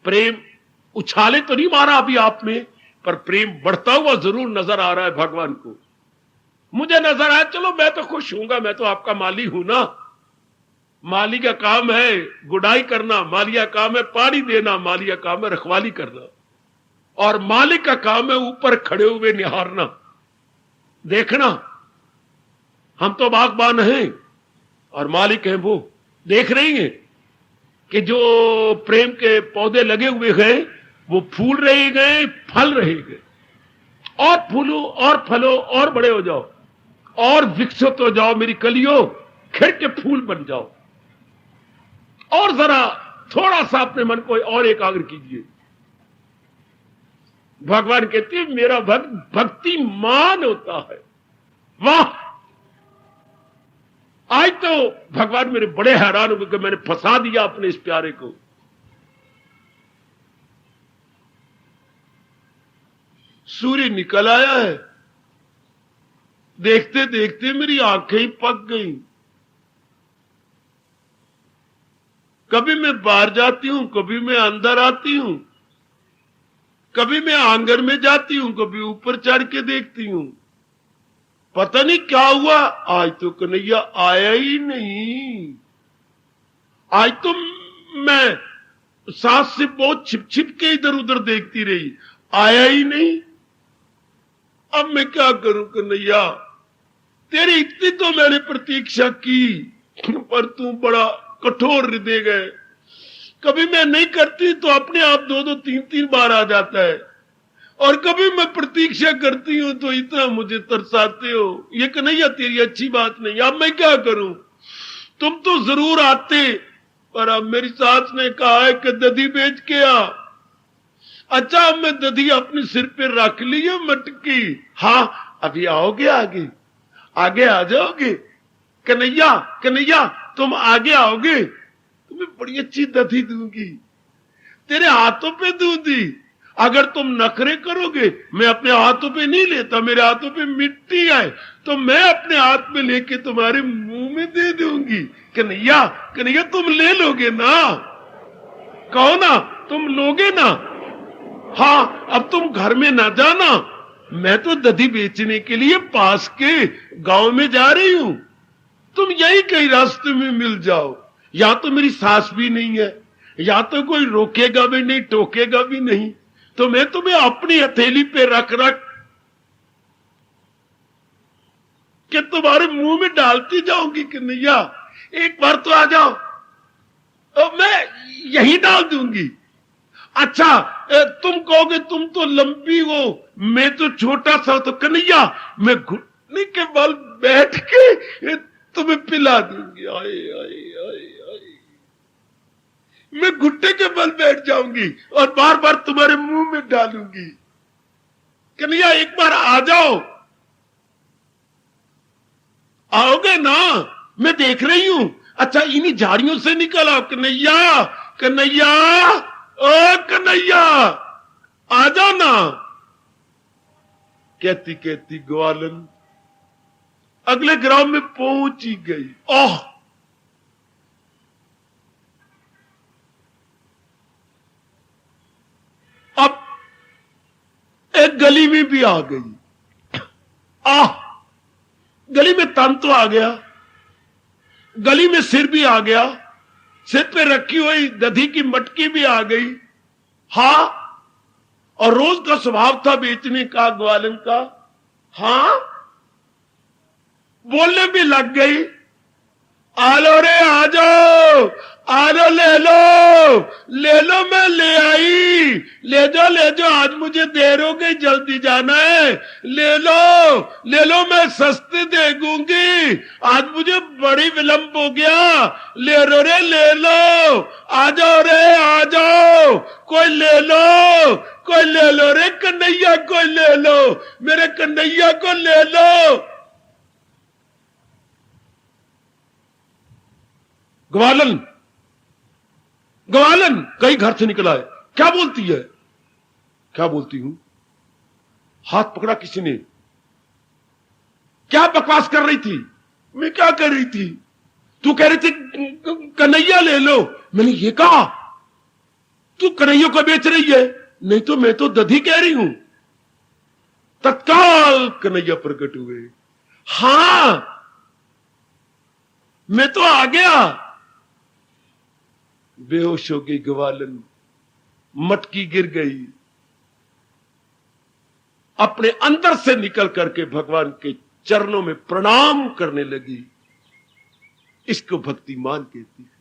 प्रेम उछाले तो नहीं मारा अभी आप में, पर प्रेम बढ़ता हुआ जरूर नजर आ रहा है भगवान को। मुझे नजर आया, चलो मैं तो खुश हूंगा, मैं तो आपका माली हूं ना। माली का काम है गुडाई करना, माली का काम है पानी देना, माली का काम है रखवाली करना, और मालिक का काम है ऊपर खड़े हुए निहारना, देखना। हम तो बागबान हैं और मालिक हैं वो देख रही हैं कि जो प्रेम के पौधे लगे हुए हैं वो फूल रहे गए, फल रहे गए। और फूलो और फलो और बड़े हो जाओ और विकसित हो जाओ मेरी कलियों, खिड़ के फूल बन जाओ। और जरा थोड़ा सा अपने मन को और एकाग्र कीजिए। भगवान कहते हैं मेरा भक्त भक्तिमान होता है। वाह, आज तो भगवान मेरे बड़े हैरान हो गए कि मैंने फंसा दिया अपने इस प्यारे को। सूर्य निकल आया है, देखते देखते मेरी आंखें ही पक गई। कभी मैं बाहर जाती हूं, कभी मैं अंदर आती हूं, कभी मैं आंगन में जाती हूं, कभी ऊपर चढ़ के देखती हूं। पता नहीं क्या हुआ, आज तो कन्हैया आया ही नहीं। आज तो मैं सांस से बहुत छिप छिप के इधर उधर देखती रही, आया ही नहीं। अब मैं क्या करूं कन्हैया, तेरी इतनी तो मैंने प्रतीक्षा की, पर तू बड़ा कठोर हृदय गए। कभी मैं नहीं करती तो अपने आप दो दो तीन तीन बार आ जाता है, और कभी मैं प्रतीक्षा करती हूं तो इतना मुझे तरसाते हो। ये कन्हैया तेरी अच्छी बात नहीं। अब मैं क्या करूं, तुम तो जरूर आते पर अब मेरी सास ने कहा है कि दधी बेच के आ। अच्छा, अब मैं दधी अपने सिर पे रख ली है मटकी। हाँ, अभी आओगे आगे, आगे आ जाओगे। कन्हैया, कन्हैया, तुम आगे आओगे, तुम्हें बड़ी अच्छी दधी दूंगी, तेरे हाथों पे दूंगी। अगर तुम नखरे करोगे, मैं अपने हाथों पे नहीं लेता, मेरे हाथों पे मिट्टी है, तो मैं अपने हाथ में लेके तुम्हारे मुंह में दे दूंगी। कन्हैया, कन्हैया, तुम ले लोगे ना? कहो ना, तुम लोगे ना? हाँ, अब तुम घर में ना जाना, मैं तो दधी बेचने के लिए पास के गांव में जा रही हूं, तुम यही कहीं रास्ते में मिल जाओ। या तो मेरी सास भी नहीं है, या तो कोई रोकेगा भी नहीं, टोकेगा भी नहीं, तो मैं तुम्हें अपनी हथेली पे रख रख के तुम्हारे मुंह में डालती जाऊंगी। कन्हैया, एक बार तो आ जाओ, और मैं यही डाल दूंगी। अच्छा, तुम कहोगे तुम तो लंबी हो, मैं तो छोटा सा, तो कन्हैया, मैं घुटने के बल बैठ के तुम्हें पिला दूंगी। आए आए आए आए, मैं घुटने के बल बैठ जाऊंगी और बार बार तुम्हारे मुंह में डालूंगी। कन्हैया, एक बार आ जाओ, आओगे ना? मैं देख रही हूं। अच्छा, इन्हीं झाड़ियों से निकल आओ। कन्हैया, कन्हैया, ओ कन्हैया, आ जाओ ना। कहती कहती ग्वालन अगले ग्राम में पहुंच ही गई। ओह, अब एक गली में भी आ गई। आह, गली में तन तो आ गया, गली में सिर भी आ गया, सिर पे रखी हुई दधी की मटकी भी आ गई। हां, और रोज का स्वभाव था बेचने का ग्वालन का। हां, बोलने भी लग गई। आलो रे, आ जाओ, आलो, ले लो, मैं ले आई, ले जाओ, आज मुझे देर हो गई, जल्दी जाना है, ले लो, मैं सस्ती दे दूंगी, आज मुझे बड़ी विलंब हो गया, ले लो रे, ले लो, आ जाओ रे, आ जाओ, कोई ले लो रे कन्हैया, कोई ले लो, मेरे कन्हैया को ले लो। ग्वालन, ग्वालन कहीं घर से निकला है। क्या बोलती है? क्या बोलती हूं? हाथ पकड़ा किसी ने। क्या बकवास कर रही थी? मैं क्या कर रही थी? तू कह रही थी कन्हैया ले लो, मैंने ये कहा? तू कन्हैया को बेच रही है? नहीं तो मैं तो दधी कह रही हूं। तत्काल कन्हैया प्रकट हुए। हां, मैं तो आ गया। बेहोश हो गई ग्वालन, मटकी गिर गई, अपने अंदर से निकल करके भगवान के चरणों में प्रणाम करने लगी। इसको भक्तिमान कहती है।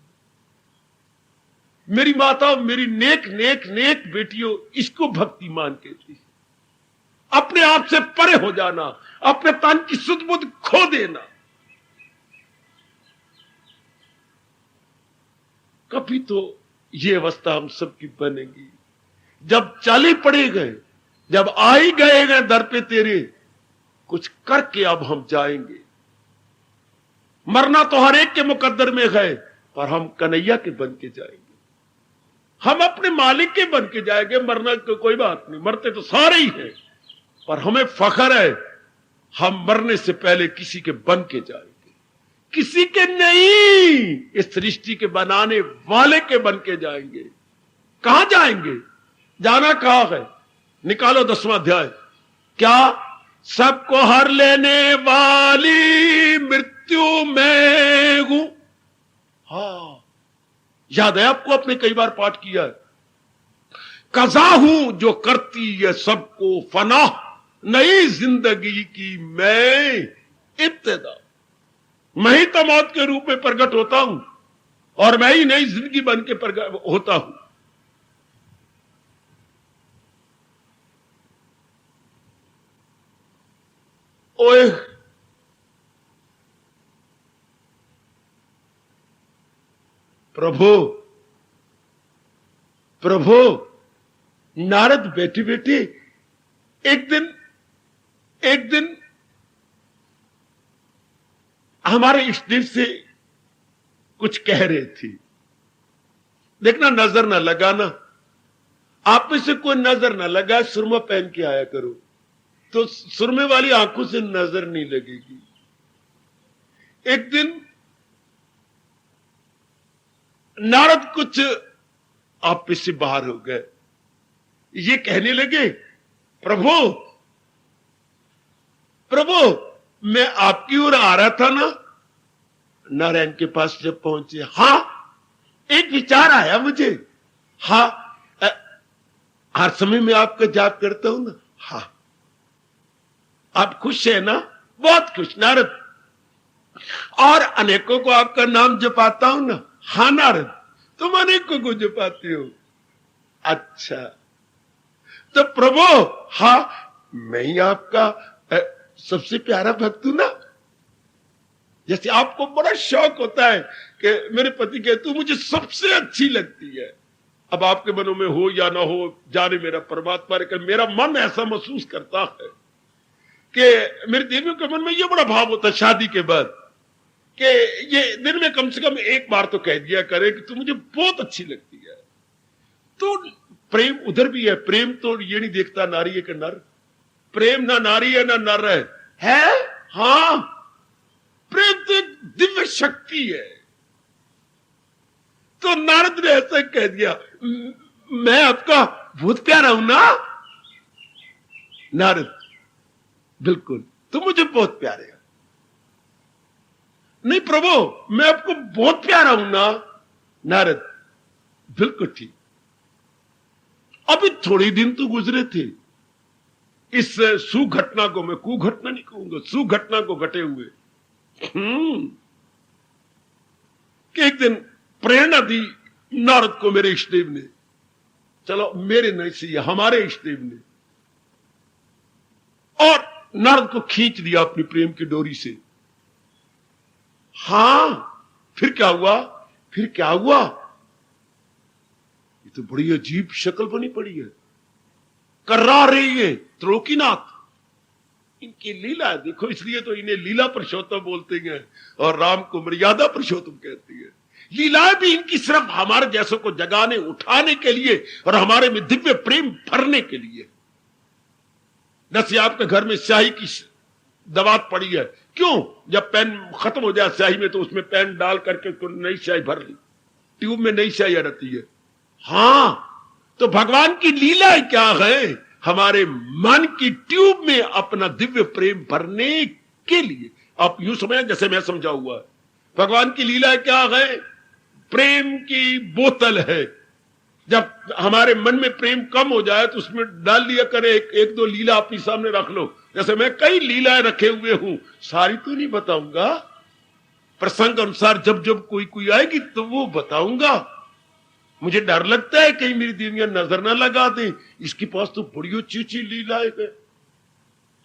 मेरी माता, मेरी नेक नेक नेक बेटियों, इसको भक्तिमान कहती है। अपने आप से परे हो जाना, अपने तन की सुध बुध खो देना। कभी तो ये अवस्था हम सबकी बनेगी जब चाली पड़े गए, जब आ ही गए दर पे तेरे, कुछ करके अब हम जाएंगे। मरना तो हर एक के मुकद्दर में है, पर हम कन्हैया के बन के जाएंगे, हम अपने मालिक के बन के जाएंगे। मरना तो कोई बात नहीं, मरते तो सारे ही हैं, पर हमें फख्र है हम मरने से पहले किसी के बन के जाएंगे, किसी के नहीं, इस सृष्टि के बनाने वाले के बन के जाएंगे। कहां जाएंगे? जाना कहां है? निकालो 10वां अध्याय। क्या? सबको हर लेने वाली मृत्यु मैं हूं। हां, याद है आपको? आपने कई बार पाठ किया है। कज़ा हूं जो करती है सबको फना, नई जिंदगी की मैं इब्तिदा। मैं ही तो मौत के रूप में प्रकट होता हूं और मैं ही नई जिंदगी बन के प्रकट होता हूं। ओए, प्रभु प्रभु, नारद बैठे बैठे एक दिन हमारे इष्टदेव से कुछ कह रहे थे। देखना, नजर ना लगाना, आप में से कोई नजर ना लगा, सुरमा पहन के आया करो तो सुरमे वाली आंखों से नजर नहीं लगेगी। एक दिन नारद कुछ आप में से बाहर हो गए, ये कहने लगे, प्रभु प्रभु, मैं आपकी ओर आ रहा था ना। नारायण के पास जब पहुंचे, हां, एक विचार आया मुझे। हां, हर समय मैं आपका जाप करता हूं ना। हां, आप खुश है ना? बहुत खुश नारद। और अनेकों को आपका नाम जपाता हूं ना। हां नारद, तुम अनेकों को जपाते हो। अच्छा, तो प्रभु, हां, मैं ही आपका सबसे प्यारा भक्त हूं ना। जैसे आपको बड़ा शौक होता है कि मेरे पति के तू मुझे सबसे अच्छी लगती है। अब आपके मनों में हो या ना हो, जाने मेरा परमात्मा, लेकिन मेरा मन ऐसा महसूस करता है कि मेरी देवियों के मन में यह बड़ा भाव होता है शादी के बाद कि ये दिन में कम से कम एक बार तो कह दिया करे कि तू मुझे बहुत अच्छी लगती है। तो प्रेम उधर भी है। प्रेम तो ये नहीं देखता नारी है कि नर। प्रेम ना नारी है ना नर है। हां, प्रेम तो एक दिव्य शक्ति है। तो नारद ने ऐसा कह दिया, मैं आपका बहुत प्यारा हूं ना। नारद, बिल्कुल, तुम मुझे बहुत प्यारे हो। नहीं प्रभु, मैं आपको बहुत प्यारा हूं ना। नारद, बिल्कुल ठीक। अभी थोड़े दिन तो गुजरे थे, इस सुघटना को, मैं कुघटना नहीं कहूंगा, सुघटना को घटे हुए कि एक दिन प्रेरणा दी नारद को मेरे इष्टदेव ने। चलो, मेरे नहीं सही, हमारे इष्टदेव ने। और नारद को खींच दिया अपनी प्रेम की डोरी से। हां, फिर क्या हुआ? फिर क्या हुआ? ये तो बड़ी अजीब शक्ल बनी पड़ी है, कर्रा रही है त्रिलोकीनाथ। इनकी लीला देखो, इसलिए तो इन्हें लीला पुरुषोत्तम बोलते हैं और राम को मर्यादा पुरुषोत्तम कहती है। लीलाएं भी इनकी सिर्फ हमारे जैसों को जगाने, उठाने के लिए और हमारे में दिव्य प्रेम भरने के लिए। जैसे आपके घर में स्याही की दवात पड़ी है, क्यों? जब पेन खत्म हो जाए स्याही में तो उसमें पेन डाल करके नई स्याही भर ली, ट्यूब में नई स्याही रहती है। हां, तो भगवान की लीला क्या है? हमारे मन की ट्यूब में अपना दिव्य प्रेम भरने के लिए। आप यूं समझें जैसे मैं समझा हुआ है। भगवान की लीला क्या है? प्रेम की बोतल है। जब हमारे मन में प्रेम कम हो जाए तो उसमें डाल लिया करे एक दो लीला अपने सामने रख लो। जैसे मैं कई लीलाएं रखे हुए हूं, सारी तो नहीं बताऊंगा, प्रसंग अनुसार जब जब कोई आएगी तो वो बताऊंगा। मुझे डर लगता है कहीं मेरी देवियां नजर ना लगा दे, इसके पास तो बड़ी अच्छी अच्छी लीला है।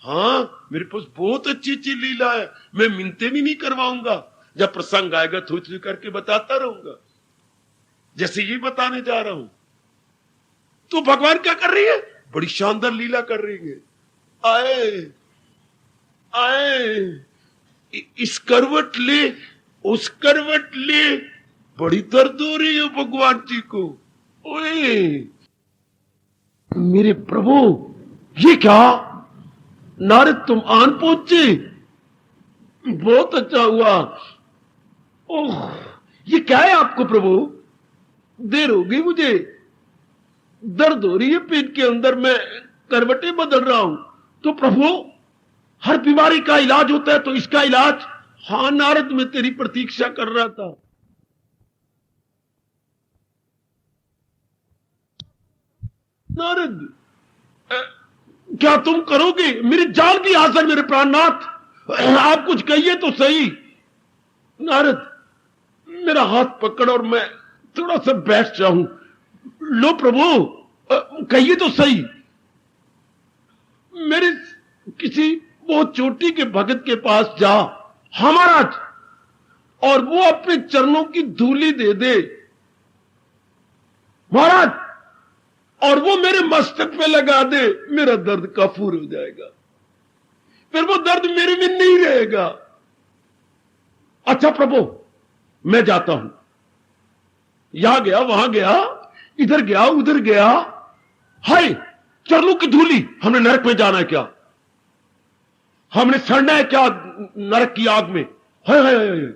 हां, मेरे पास बहुत अच्छी अच्छी लीला है, मैं मिनते भी नहीं करवाऊंगा। जब प्रसंग आएगा थोड़ी थोड़ी करके बताता रहूंगा, जैसे ये बताने जा रहा हूं। तो भगवान क्या कर रही है? बड़ी शानदार लीला कर रही है। आए आए, इस करवट ले, उस करवट ले, बड़ी दर्द हो रही है भगवान जी को। ओए मेरे प्रभु, ये क्या? नारद, तुम आन पहुंचे, बहुत अच्छा हुआ। ओह, ये क्या है आपको प्रभु? देर हो गई, मुझे दर्द हो रही है पेट के अंदर, मैं करवटें बदल रहा हूं। तो प्रभु, हर बीमारी का इलाज होता है, तो इसका इलाज? हां नारद, मैं तेरी प्रतीक्षा कर रहा था। नारद, क्या तुम करोगे? मेरी जान की आस है मेरे प्राणनाथ, आप कुछ कहिए तो सही। नारद, मेरा हाथ पकड़ और मैं थोड़ा सा बैठ जाऊं। लो प्रभु, कहिए तो सही। मेरे किसी बहुत चोटी के भगत के पास जा, हाँ महाराज, और वो अपने चरणों की धूली दे दे। महाराज, और वो मेरे मस्तक पे लगा दे, मेरा दर्द काफूर हो जाएगा, फिर वो दर्द मेरे में नहीं रहेगा। अच्छा प्रभु, मैं जाता हूं, यहां गया, वहां गया, इधर गया, उधर गया, हाय चरणों की धूली, हमने नरक में जाना है क्या? हमने सड़ना है क्या नरक की आग में? हाय हाय हाय,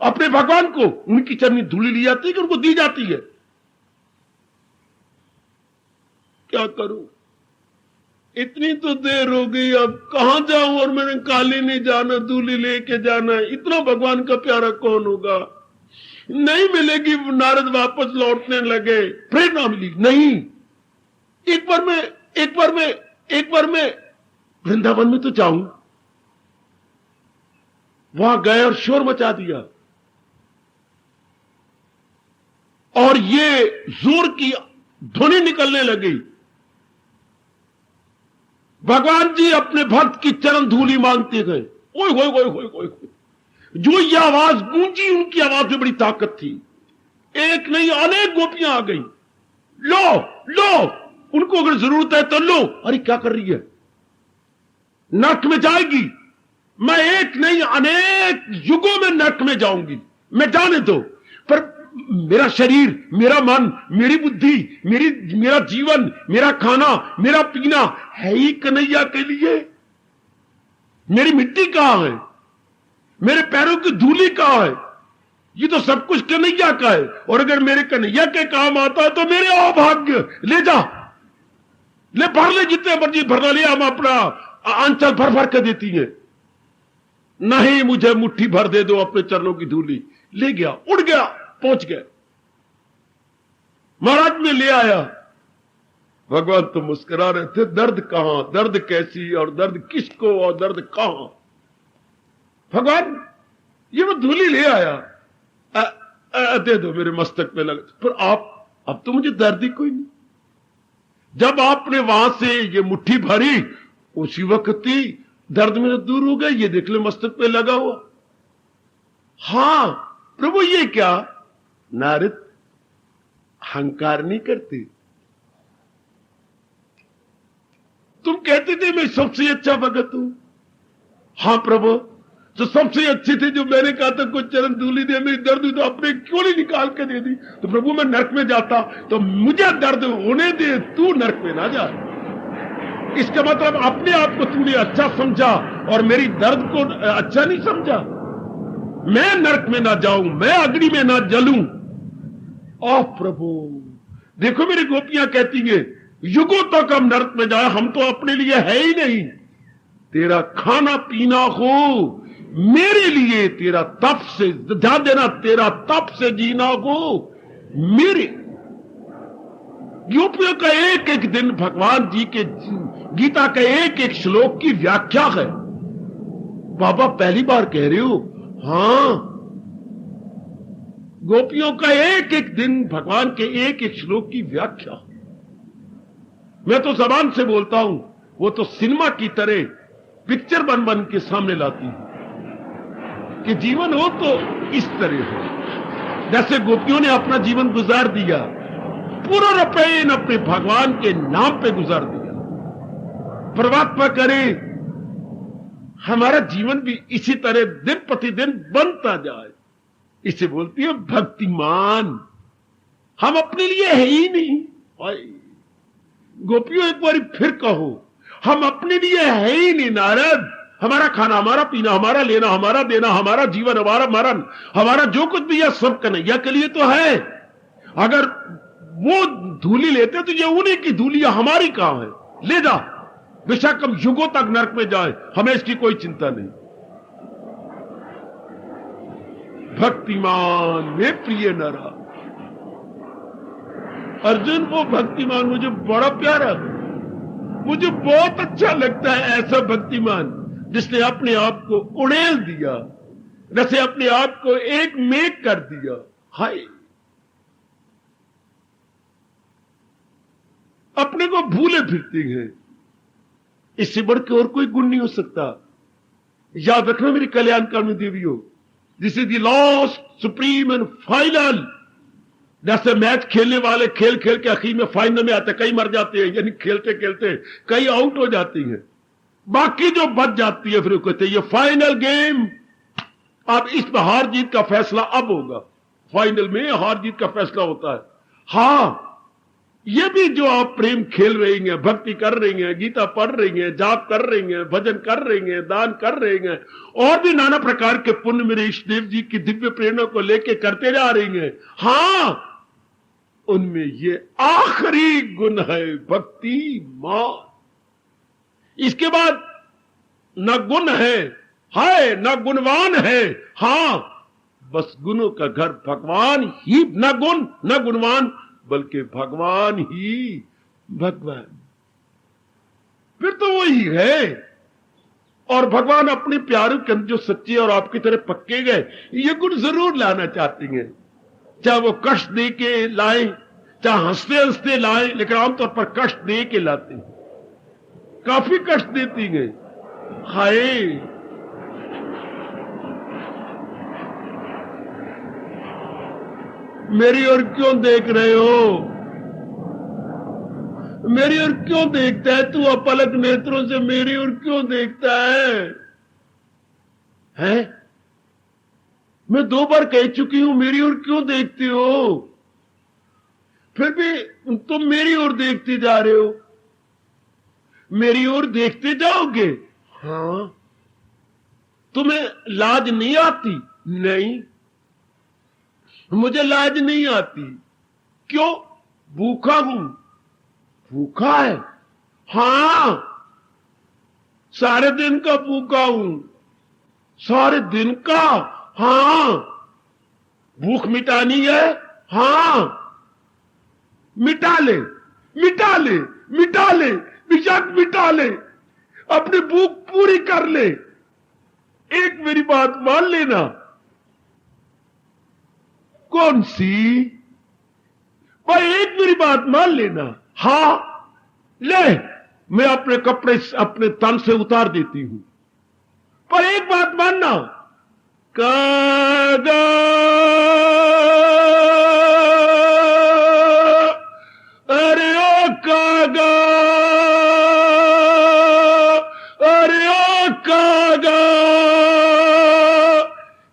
अपने भगवान को उनकी चरनी धूली ली जाती है कि उनको दी जाती है? क्या करूं, इतनी तो देर हो गई, अब कहां जाऊं, और मैंने काली नहीं जाना, धूली लेके जाना है, इतना भगवान का प्यारा कौन होगा? नहीं मिलेगी। नारद वापस लौटने लगे, प्रेरणा मिली नहीं। एक बार मैं वृंदावन में तो जाऊं। वहां गए और शोर मचा दिया, और ये जोर की ध्वनि निकलने लगी, भगवान जी अपने भक्त की चरण धूली मांगते गए। ओए होए होए होए होए, जो ये आवाज गूंजी, उनकी आवाज में बड़ी ताकत थी। एक नहीं अनेक गोपियां आ गई, लो लो, उनको अगर जरूरत है तो लो। अरे क्या कर रही है, नरक में जाएगी। मैं एक नहीं अनेक युगों में नरक में जाऊंगी, मैं जाने दो, पर मेरा शरीर, मेरा मन, मेरी बुद्धि, मेरा जीवन, मेरा खाना, मेरा पीना है ही कन्हैया के लिए। मेरी मिट्टी कहां है, मेरे पैरों की धूली कहां है? ये तो सब कुछ कन्हैया का है, और अगर मेरे कन्हैया के काम आता है तो मेरे अभाग्य, ले जा, ले भर ले, जितने मर्जी भरना ले, हम अपना आंचल भर भर के देती है। नहीं, मुझे मुट्ठी भर दे दो अपने चरणों की धूली। ले गया, उड़ गया, पहुंच गए, महाराज में ले आया। भगवान तो मुस्कुरा रहे थे, दर्द कहां, दर्द कैसी, और दर्द किसको, और दर्द कहां? भगवान ये मैं धूली ले आया, दे दो, मेरे मस्तक पे लगा। पर आप, अब तो मुझे दर्द ही कोई नहीं। जब आपने वहां से ये मुट्ठी भरी, उसी वक्त ही दर्द मेरे दूर हो गया। ये देख ले, मस्तक पे लगा हुआ। हां प्रभु, ये क्या? नारद, अहंकार नहीं करते। तुम कहते थे मैं सबसे अच्छा भगत हूं। हां प्रभु, तो सबसे अच्छे थे जो मैंने कहा था कुछ चरण धूली दे, मेरी दर्द हुई तो अपने क्यों नहीं निकाल के दे दी? तो प्रभु मैं नरक में जाता तो मुझे दर्द होने दे, तू नरक में ना जा। इसका मतलब अपने आप को तूने अच्छा समझा और मेरी दर्द को अच्छा नहीं समझा। मैं नरक में ना जाऊं, मैं अग्नि में ना जलूं। ओ प्रभु, देखो मेरी गोपियां कहती है, युगों तक हम नरक में जाए, हम तो अपने लिए है ही नहीं। तेरा खाना पीना हो मेरे लिए, तेरा तप से ध्यान देना, तेरा तप से जीना हो मेरे। गोपियों का एक एक दिन भगवान जी के गीता के एक एक श्लोक की व्याख्या है। बाबा पहली बार कह रहे हो? हां, गोपियों का एक एक दिन भगवान के एक एक श्लोक की व्याख्या। मैं तो जबान से बोलता हूं, वो तो सिनेमा की तरह पिक्चर बन बन के सामने लाती है कि जीवन हो तो इस तरह हो। जैसे गोपियों ने अपना जीवन गुजार दिया, पूरा रपेन अपने भगवान के नाम पे गुजार दिया। परमात्मा करे हमारा जीवन भी इसी तरह दिन प्रतिदिन बनता जाए। इसे बोलती है भक्तिमान। हम अपने लिए है ही नहीं। गोपियों एक बार फिर कहो, हम अपने लिए है ही नहीं नारद। हमारा खाना, हमारा पीना, हमारा लेना, हमारा देना, हमारा जीवन, हमारा मरण, हमारा जो कुछ भी है सब कन्हैया के लिए तो है। अगर वो धूली लेते तो ये उन्हीं की धूली, हमारी कहां है? ले जा, बेशक हम युगों तक नरक में जाए, हमें इसकी कोई चिंता नहीं। भक्तिमान में प्रिय नरा। अर्जुन, वो भक्तिमान मुझे बड़ा प्यारा, मुझे बहुत अच्छा लगता है ऐसा भक्तिमान जिसने अपने आप को उड़ेल दिया, जैसे अपने आप को एक मेघ कर दिया। हाय, अपने को भूले फिरते हैं, इससे बढ़कर और कोई गुण नहीं हो सकता। याद रखना मेरी कल्याणकारिणी देवियों, this is the last supreme and final जैसे मैच खेलने वाले खेल खेल के आखिर में फाइनल में आते, कई मर जाते हैं, यानी खेलते खेलते कई आउट हो जाती हैं, बाकी जो बच जाती है फिर कहते हैं ये फाइनल गेम, अब इसमें हार जीत का फैसला अब होगा। फाइनल में हार जीत का फैसला होता है। हां, ये भी जो आप प्रेम खेल रही हैं, भक्ति कर रही हैं, गीता पढ़ रही हैं, जाप कर रही हैं, भजन कर रही हैं, दान कर रही हैं, और भी नाना प्रकार के पुण्य मेरे इष्ट देव जी की दिव्य प्रेरणा को लेके करते जा रही हैं, हां, उनमें ये आखिरी गुण है भक्ति मान। इसके बाद न गुण है न गुणवान है, हां, बस गुणों का घर भगवान ही, न गुण न गुणवान, बल्कि भगवान ही भगवान, फिर तो वही है। और भगवान अपने प्यारों के अंदर जो सच्चे और आपकी तरह पक्के गए, ये गुण जरूर लाना चाहती हैं, चाहे वो कष्ट दे के लाएं, चाहे हंसते हंसते लाएं, लेकिन आमतौर पर कष्ट दे के लाते हैं, काफी कष्ट देती हैं। हाय, मेरी ओर क्यों देख रहे हो, मेरी ओर क्यों देखता है तू, अपलक नेत्रों से मेरी ओर क्यों देखता है? मैं 2 बार कह चुकी हूं, मेरी ओर क्यों देखते हो, फिर भी तुम मेरी ओर देखते जा रहे हो। मेरी ओर देखते जाओगे, हां, तुम्हें लाज नहीं आती? नहीं, मुझे लाज नहीं आती। क्यों? भूखा हूं। भूखा है? हां, सारे दिन का भूखा हूं। सारे दिन का? हां। भूख मिटानी है? हां। मिटा ले, मिटा ले, मिटा ले, बेशक मिटा ले, अपनी भूख पूरी कर ले। एक मेरी बात मान लेना। कौन सी? भाई एक मेरी बात मान लेना। हां, ले, मैं अपने कपड़े अपने तन से उतार देती हूं, पर एक बात मानना, कागा अरे ओ कागा, अरे ओ कागा,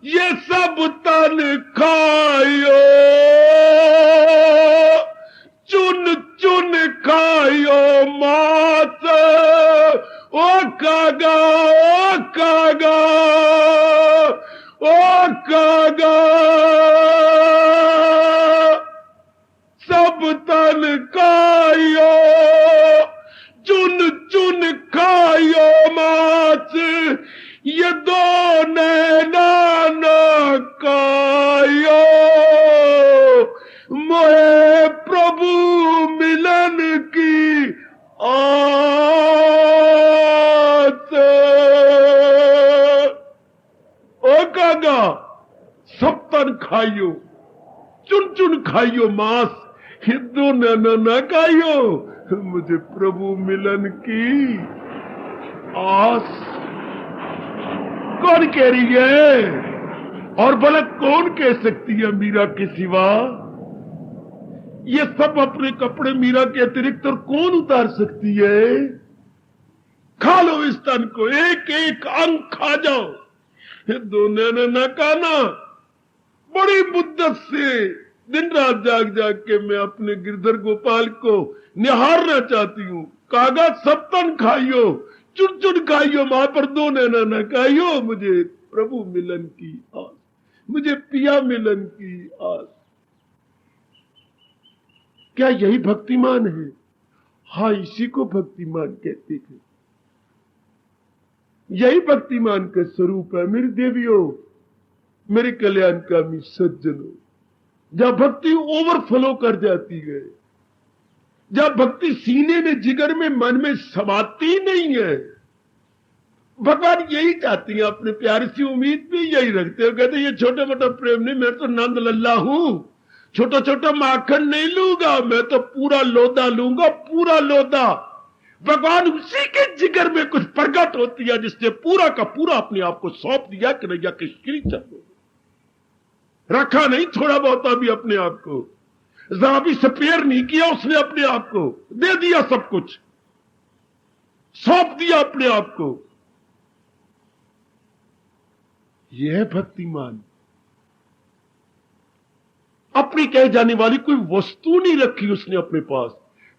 ये सब तन खायो, चुन चुन खायो मांस, ओ कागा, ओ कागा, ओ कागा, सब तन खायो, चुन चुन खायो मांस, ये 2 नैना न खायो, मोहे प्रभु मिलन की आस। ओ कागा, सब तन खाइयो, चुन चुन खाइयो मांस, ये 2 नैना न खाइयो, मुझे प्रभु मिलन की आस। कौन कह रही है? और भला कौन कह सकती है मीरा के सिवा? ये सब अपने कपड़े मीरा के अतिरिक्त और कौन उतार सकती है? खा लो इस तन को, एक एक अंग खा जाओ, 2 नैना न खाना। बड़ी मुद्दत से दिन रात जाग जाग के मैं अपने गिरधर गोपाल को निहारना चाहती हूं। कागा, सब तन खाइयो, चुन चुन खाइयो, वहां पर 2 नैना न खाइयो, मुझे प्रभु मिलन की आस, मुझे पिया मिलन की आस। क्या यही भक्तिमान है? हां, इसी को भक्तिमान कहते हैं। यही भक्तिमान का स्वरूप है मेरी देवियों, मेरे कल्याणकामी सज्जनों। जब भक्ति ओवरफ्लो कर जाती है, जब भक्ति सीने में, जिगर में, मन में समाती नहीं है, भगवान यही चाहती है, अपने प्यार से उम्मीद भी यही रखते हो। कहते ये छोटा मोटा प्रेम नहीं, मैं तो नंद लल्ला हूं, छोटा छोटा माखन नहीं लूंगा, मैं तो पूरा लोदा लूंगा, पूरा लोदा। भगवान उसी के जिगर में कुछ प्रकट होती है जिसने पूरा का पूरा अपने आप को सौंप दिया कन्हैया के श्री चरणों में। रखा नहीं थोड़ा बहुत भी अपने आप को। जरा भी स्पेयर नहीं किया उसने अपने आप को, दे दिया सब कुछ, सौंप दिया अपने आप को। यह है भक्तिमान। अपनी कह जाने वाली कोई वस्तु नहीं रखी उसने अपने पास।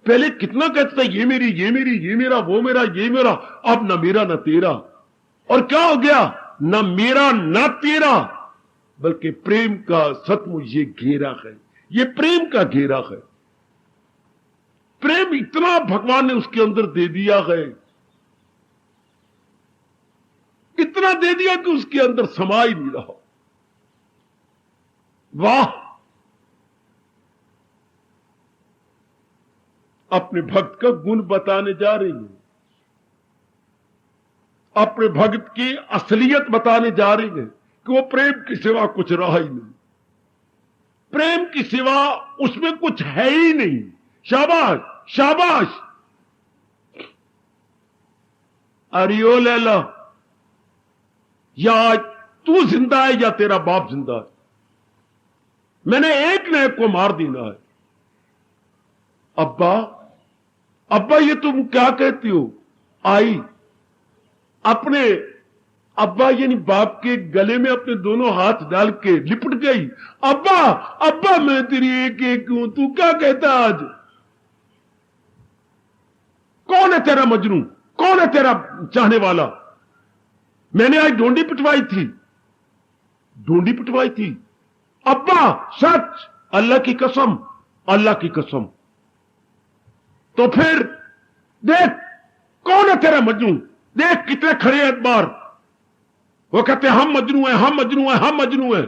पहले कितना कहता था, ये मेरी, ये मेरी, ये मेरा, वो मेरा, ये मेरा। अब ना मेरा ना तेरा। और क्या हो गया? ना मेरा ना तेरा, बल्कि प्रेम का सचमुच ये घेरा है, ये प्रेम का घेरा है। प्रेम इतना भगवान ने उसके अंदर दे दिया है, इतना दे दिया कि उसके अंदर समा ही नहीं रहा। वाह! अपने भक्त का गुण बताने जा रही है, अपने भक्त की असलियत बताने जा रही है कि वो प्रेम की सिवा कुछ रहा ही नहीं, प्रेम की सिवा उसमें कुछ है ही नहीं। शाबाश, शाबाश। अरियो लैला, या तू जिंदा है या तेरा बाप जिंदा है, मैंने एक न एक को मार देना है। अब्बा, अब्बा ये तुम क्या कहती हो? आई अपने अब्बा यानी बाप के गले में अपने दोनों हाथ डाल के लिपट गई। अब्बा, अब्बा मैं तेरी एक एक हूं, तू क्या कहता आज? कौन है तेरा मजनू? कौन है तेरा चाहने वाला? मैंने आज ढूंढी पिटवाई थी, ढूंढी पिटवाई थी। अब्बा सच, अल्लाह की कसम, अल्लाह की कसम। तो फिर देख कौन है तेरा मजनू, देख कितने खड़े हैं बार, वो कहते हैं हम मजनू हैं, हम मजनू हैं, हम मजनू हैं।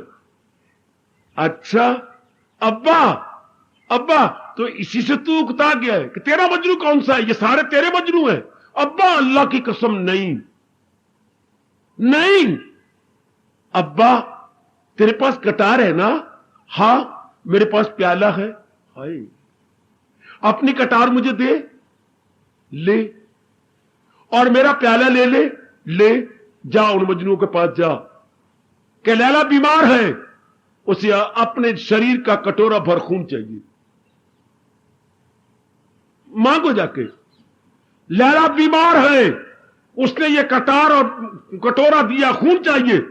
अच्छा अब्बा, अब्बा तो इसी से तू उकता गया है कि तेरा मजनू कौन सा है? ये सारे तेरे मजनू हैं। अब्बा अल्लाह की कसम नहीं, नहीं। अब्बा तेरे पास कटार है ना? हां मेरे पास प्याला है। हाय, अपनी कटार मुझे दे, ले, और मेरा प्याला ले ले, ले। जा उन मजनू के पास जा कि लैला बीमार है, उसे अपने शरीर का कटोरा भर खून चाहिए। मांगो जाके, लैला बीमार है, उसने ये कटार और कटोरा दिया, खून चाहिए।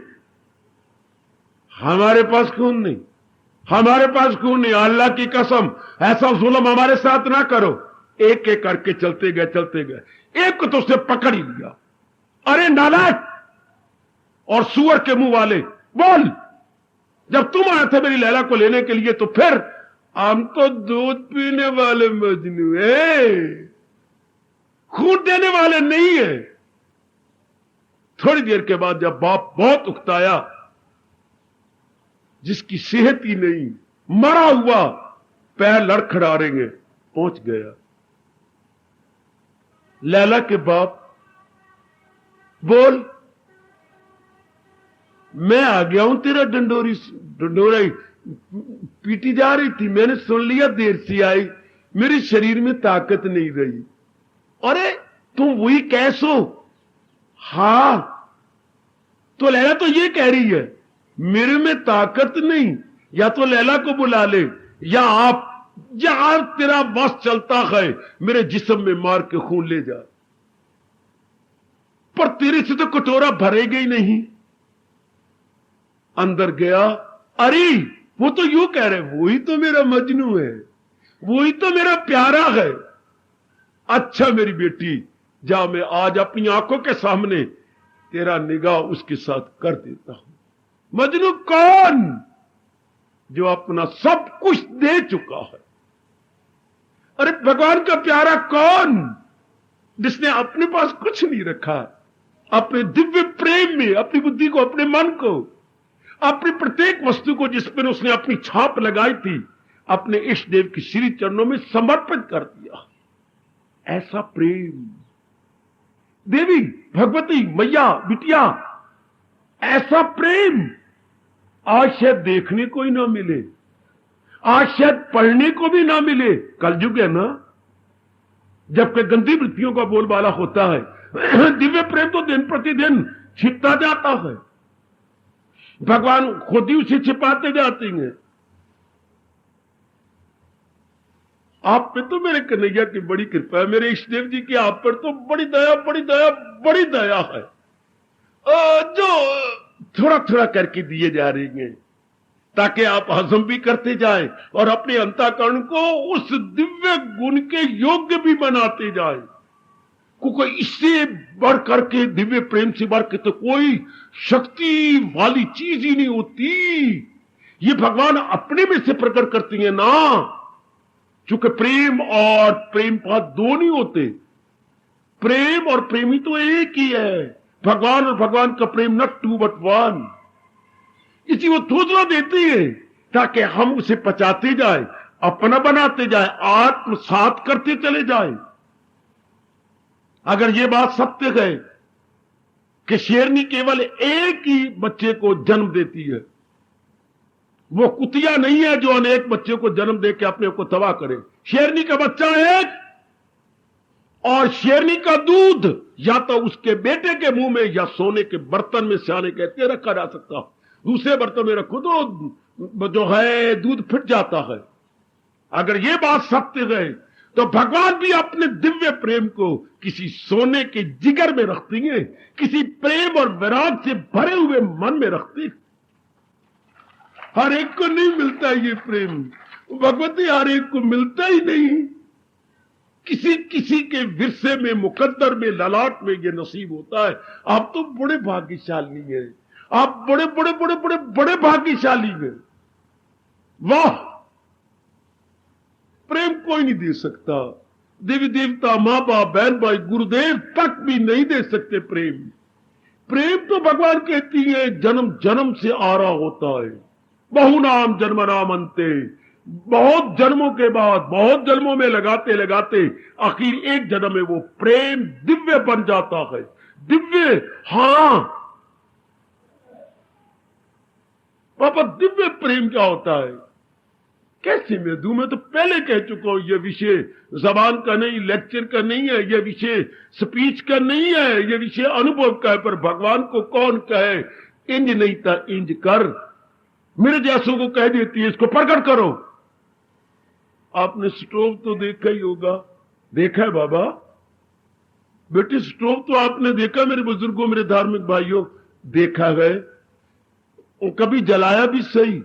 हमारे पास खून नहीं, हमारे पास खून नहीं, अल्लाह की कसम ऐसा जुल्म हमारे साथ ना करो। एक एक करके चलते गए, चलते गए, एक को तो उसने पकड़ ही लिया। अरे नालायक और सुअर के मुंह वाले, बोल, जब तुम आए थे मेरी लैला को लेने के लिए तो फिर हम तो दूध पीने वाले मजनू हैं, खून देने वाले नहीं है। थोड़ी देर के बाद जब बाप बहुत उकताया, जिसकी सेहत ही नहीं, मरा हुआ, पैर लड़खड़ाएंगे, पहुंच गया। लैला के बाप, बोल, मैं आ गया हूं, तेरा डंडोरा पीटी जा रही थी, मैंने सुन लिया, देर से आई, मेरे शरीर में ताकत नहीं रही। अरे तुम वही कैसो? हां। तो लैला तो ये कह रही है मेरे में ताकत नहीं, या तो लैला को बुला ले, या आप जहां तेरा बस चलता है मेरे जिस्म में मार के खून ले जा, पर तेरे से तो कटोरा भरेगा ही नहीं। अंदर गया, अरे वो तो यूं कह रहे, वही तो मेरा मजनू है, वही तो मेरा प्यारा है। अच्छा मेरी बेटी, जा, मैं आज अपनी आंखों के सामने तेरा निगाह उसके साथ कर देता हूं। मजनू कौन? जो अपना सब कुछ दे चुका है। अरे भगवान का प्यारा कौन? जिसने अपने पास कुछ नहीं रखा, अपने दिव्य प्रेम में अपनी बुद्धि को, अपने मन को, अपनी प्रत्येक वस्तु को जिस पर उसने अपनी छाप लगाई थी, अपने इष्ट देव की श्री चरणों में समर्पित कर दिया। ऐसा प्रेम, देवी, भगवती, मैया, बिटिया, ऐसा प्रेम आज शायद देखने को ही ना मिले, आज शायद पढ़ने को भी ना मिले। कलयुग है ना, जबकि गंदी वृत्तियों का बोलबाला होता है, दिव्य प्रेम तो दिन प्रतिदिन छिपता जाता है, भगवान खुद ही उसे छिपाते जाते हैं। आप पे तो मेरे कन्हैया की बड़ी कृपा है, मेरे इष्टदेव जी की आप पर तो बड़ी दया, बड़ी दया, बड़ी दया है, जो थोड़ा थोड़ा करके दिए जा रही हैं, ताकि आप हजम भी करते जाएं और अपने अंतःकरण को उस दिव्य गुण के योग्य भी बनाते जाएं। क्योंकि इससे बढ़ करके, दिव्य प्रेम से बढ़ के तो कोई शक्ति वाली चीज ही नहीं होती। ये भगवान अपने में से प्रकट करती है ना, चूंकि प्रेम और प्रेम पात दो नहीं होते, प्रेम और प्रेमी तो एक ही है। भगवान और भगवान का प्रेम नॉट टू बट वन। इसी वो थोड़ा देती है ताकि हम उसे पचाते जाए, अपना बनाते जाए, आत्मसात करते चले जाए। अगर ये बात सत्य है कि शेरनी केवल एक ही बच्चे को जन्म देती है, वो कुतिया नहीं है जो अनेक बच्चे को जन्म दे के अपने को तबाह करे। शेरनी का बच्चा एक, और शेरनी का दूध या तो उसके बेटे के मुंह में या सोने के बर्तन में सियाने कहते रखा जा सकता। दूसरे बर्तन में रखो तो जो है दूध फिट जाता है। अगर ये बात सत्य है तो भगवान भी अपने दिव्य प्रेम को किसी सोने के जिगर में रखती है, किसी प्रेम और विराग से भरे हुए मन में रखती। हर एक को नहीं मिलता ये प्रेम, भगवती हर एक को मिलता ही नहीं। किसी किसी के विरसे में, मुकद्दर में, ललाट में ये नसीब होता है। आप तो बड़े भाग्यशाली हैं, आप बड़े बड़े बड़े बड़े बड़े भाग्यशाली हैं। वाह, प्रेम कोई नहीं दे सकता। देवी देवता, मां बाप, बहन भाई, गुरुदेव तक भी नहीं दे सकते प्रेम। प्रेम तो भगवान कहती है जन्म जन्म से आ रहा होता है। बहुनाम जन्म नाम अंते, बहुत जन्मों के बाद, बहुत जन्मों में लगाते लगाते आखिर एक जन्म में वो प्रेम दिव्य बन जाता है। दिव्य, हां पापा, दिव्य प्रेम क्या होता है? कैसे मैं दूं? मैं तो पहले कह चुका हूं, यह विषय जबान का नहीं, लेक्चर का नहीं है, यह विषय स्पीच का नहीं है, यह विषय अनुभव का है। पर भगवान को कौन कहे इंज नहीं था इंज कर, मेरे जैसों को कह देती है इसको प्रकट करो। आपने स्टोव तो देखा ही होगा, देखा है बाबा? बेटे स्टोव तो आपने देखा, मेरे बुजुर्गों, मेरे धार्मिक भाइयों, देखा है। कभी जलाया भी सही,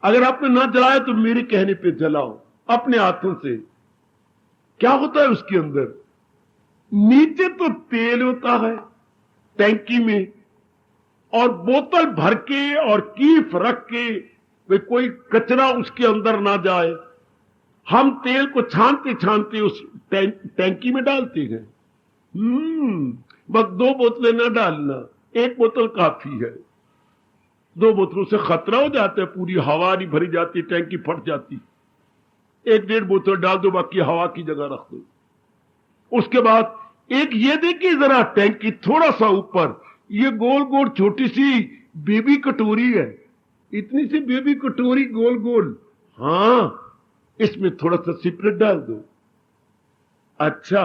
अगर आपने ना जलाया तो मेरे कहने पे जलाओ अपने हाथों से। क्या होता है उसके अंदर? नीचे तो तेल होता है टैंकी में, और बोतल भर के और कीफ रख के वे कोई कचरा उसके अंदर ना जाए, हम तेल को छानते छानते उस टैंकी में डालते हैं। बस 2 बोतलें ना डालना, 1 बोतल काफी है। 2 बोतलों से खतरा हो जाता है, पूरी हवा नहीं भरी जाती, टैंकी फट जाती। 1-1.5 बोतल डाल दो, बाकी हवा की जगह रख दो। उसके बाद एक ये देखिए जरा, टैंकी थोड़ा सा ऊपर, ये गोल गोल छोटी सी बेबी कटोरी है, इतनी सी बेबी कटोरी गोल गोल, हाँ, इसमें थोड़ा सा सिपरेट डाल दो। अच्छा,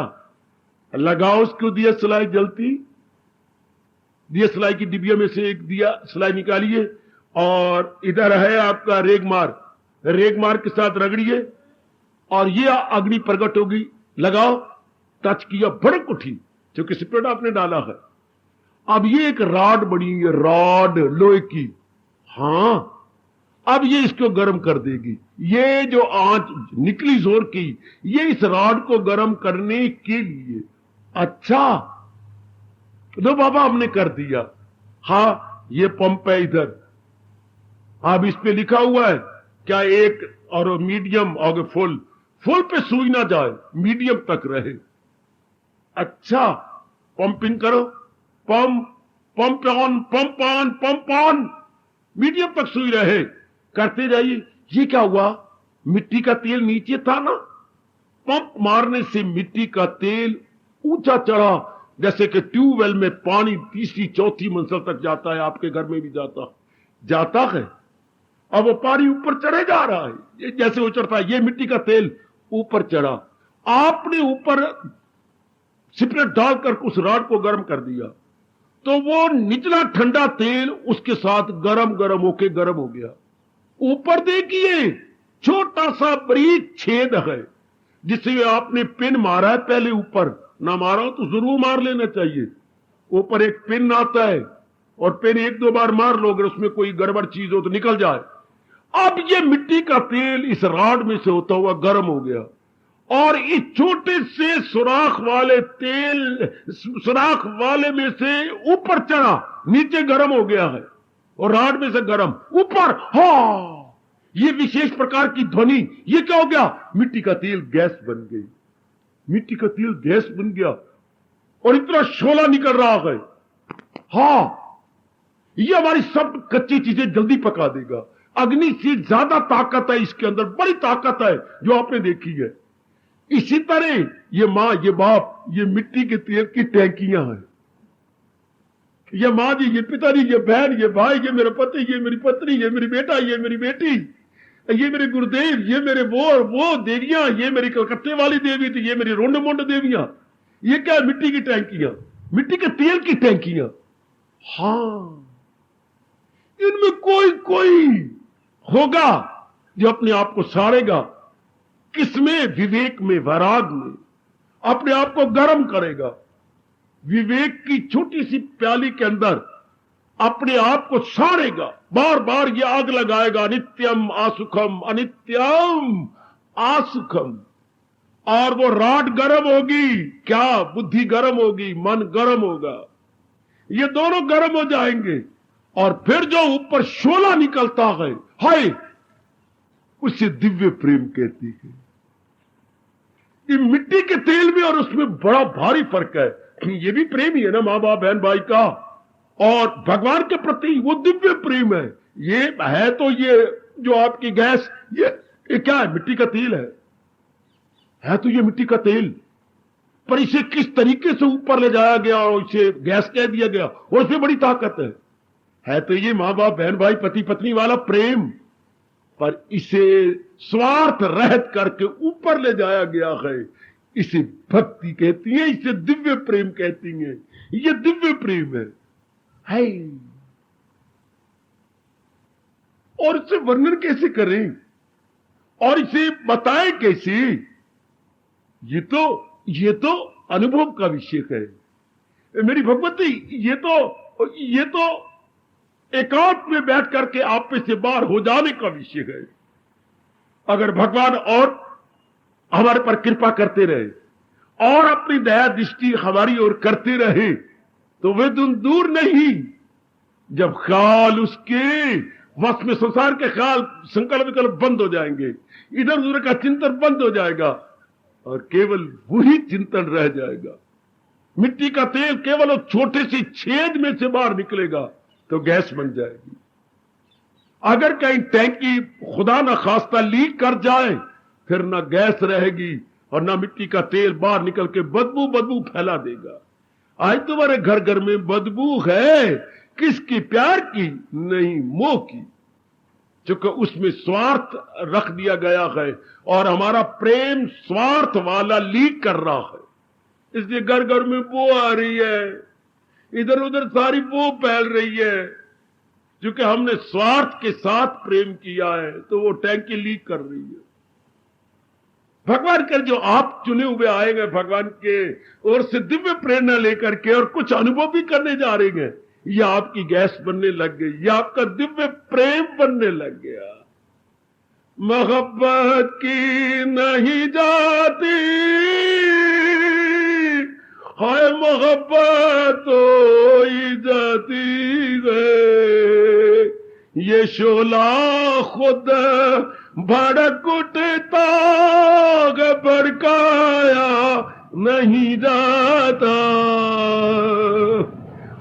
लगाओ उसको, दिया सलाई जलती, दिया सलाई की डिबिया में से एक दिया सलाई निकालिए, और इधर है आपका रेगमार, रेगमार के साथ रगड़िए, और ये अग्नि प्रकट होगी। लगाओ, टच किया, भड़क उठी, क्योंकि सिपरेट आपने डाला है। अब ये एक रॉड बनी है, रॉड लोहे की, हां, अब ये इसको गर्म कर देगी। ये जो आंच निकली जोर की, ये इस रॉड को गर्म करने के लिए। अच्छा, तो बाबा हमने कर दिया। हां, ये पंप है इधर, अब इस पे लिखा हुआ है क्या, 1 और मीडियम और फुल, फुल पे सुई ना जाए, मीडियम तक रहे। अच्छा, पंपिंग करो, pump, pump on, pump on, pump on, medium तक सुई रहे, करते जाइए। ये क्या हुआ? मिट्टी का तेल नीचे था ना, पंप मारने से मिट्टी का तेल ऊंचा चढ़ा, जैसे कि ट्यूबवेल में पानी 3री 4थी मंजिल तक जाता है, आपके घर में भी जाता है। अब वो पानी ऊपर चढ़े जा रहा है, जैसे वो चढ़ता है, ये मिट्टी का तेल ऊपर चढ़ा। आपने ऊपर सिपरेट डालकर उस रॉड को गर्म कर दिया, तो वो निचला ठंडा तेल उसके साथ गरम गरम होके गर्म हो गया। ऊपर देखिए छोटा सा बारीक छेद है, जिससे आपने पिन मारा है पहले ऊपर, ना मारा हो तो जरूर मार लेना चाहिए। ऊपर एक पिन आता है और पिन एक दो बार मार लो, अगर उसमें कोई गड़बड़ चीज हो तो निकल जाए। अब ये मिट्टी का तेल इस राड में से होता हुआ गर्म हो गया और इस छोटे से सुराख वाले तेल, सुराख वाले में से ऊपर चढ़ा, नीचे गर्म हो गया है और राड में से गर्म ऊपर। हाँ, ये विशेष प्रकार की ध्वनि, ये क्या हो गया? मिट्टी का तेल गैस बन गई। मिट्टी का तेल गैस बन गया और इतना शोला निकल रहा है। हाँ, ये हमारी सब कच्ची चीजें जल्दी पका देगा। अग्नि से ज्यादा ताकत है इसके अंदर, बड़ी ताकत है जो आपने देखी है। इसी तरह ये मां, ये बाप, ये मिट्टी के तेल की टैंकियां हैं। ये मां जी, ये पिताजी, ये बहन, ये भाई, ये मेरा पति, ये मेरी पत्नी, ये मेरी बेटा, ये मेरी बेटी, ये मेरे गुरुदेव, ये मेरे वो देवियां, ये मेरी कलकत्ते वाली देवी थी, ये मेरी रोंड मोंड देवियां। ये क्या है? मिट्टी की टैंकियां, मिट्टी के तेल की टैंकियां। हाँ, इनमें कोई होगा जो अपने आप को साड़ेगा। किसमें? विवेक में, वैराग में अपने आप को गर्म करेगा। विवेक की छोटी सी प्याली के अंदर अपने आप को साड़ेगा, बार बार ये आग लगाएगा। अनित्यम आसुखम, अनित्यम आसुखम। और वो राड गर्म होगी, क्या? बुद्धि गर्म होगी, मन गर्म होगा, ये दोनों गर्म हो जाएंगे। और फिर जो ऊपर शोला निकलता है, हाय, उसे दिव्य प्रेम कहती है। ये मिट्टी के तेल में और उसमें बड़ा भारी फर्क है। ये भी प्रेम ही है ना, मां बाप बहन भाई का, और भगवान के प्रति वो दिव्य प्रेम है। ये है तो ये जो आपकी गैस, ये क्या है? मिट्टी का तेल है तो ये मिट्टी का तेल, पर इसे किस तरीके से ऊपर ले जाया गया और इसे गैस कह दिया गया, और उसमें बड़ी ताकत है तो ये मां बाप बहन भाई पति पत्नी वाला प्रेम, पर इसे स्वार्थ रहित करके ऊपर ले जाया गया है। इसे भक्ति कहती है, इसे दिव्य प्रेम कहती है। ये दिव्य प्रेम है। और इसे वर्णन कैसे करें और इसे बताएं कैसे? ये तो अनुभव का विषय है मेरी भगवती। ये तो एकांत में बैठ करके आप पे से बाहर हो जाने का विषय है। अगर भगवान और हमारे पर कृपा करते रहे और अपनी दया दृष्टि हमारी ओर करते रहे तो वे दिन दूर नहीं, जब ख्याल उसके वश में, संसार के ख्याल, संकल्प विकल्प बंद हो जाएंगे, इधर उधर का चिंतन बंद हो जाएगा और केवल वही चिंतन रह जाएगा। मिट्टी का तेल केवल उस छोटे से छेद में से बाहर निकलेगा तो गैस बन जाएगी। अगर कहीं टैंकी खुदा न खास्ता लीक कर जाए, फिर ना गैस रहेगी और ना मिट्टी का तेल बाहर निकल के बदबू फैला देगा। आज तुम्हारे घर घर में बदबू है, किसकी? प्यार की नहीं, मोह की, क्योंकि उसमें स्वार्थ रख दिया गया है और हमारा प्रेम स्वार्थ वाला लीक कर रहा है। इसलिए घर घर में वो आ रही है, इधर उधर सारी वो फैल रही है, क्योंकि हमने स्वार्थ के साथ प्रेम किया है तो वो टैंकी लीक कर रही है। भगवान कर जो आप चुने हुए आएंगे भगवान के ओर से दिव्य प्रेरणा लेकर के और कुछ अनुभव भी करने जा रहे हैं, ये आपकी गैस बनने लग गई, ये आपका दिव्य प्रेम बनने लग गया। मोहब्बत की नहीं जाती हाय, मोहब्बत हो ही जाती है। ये शोला खुद भड़क उठता भड़काया नहीं जाता।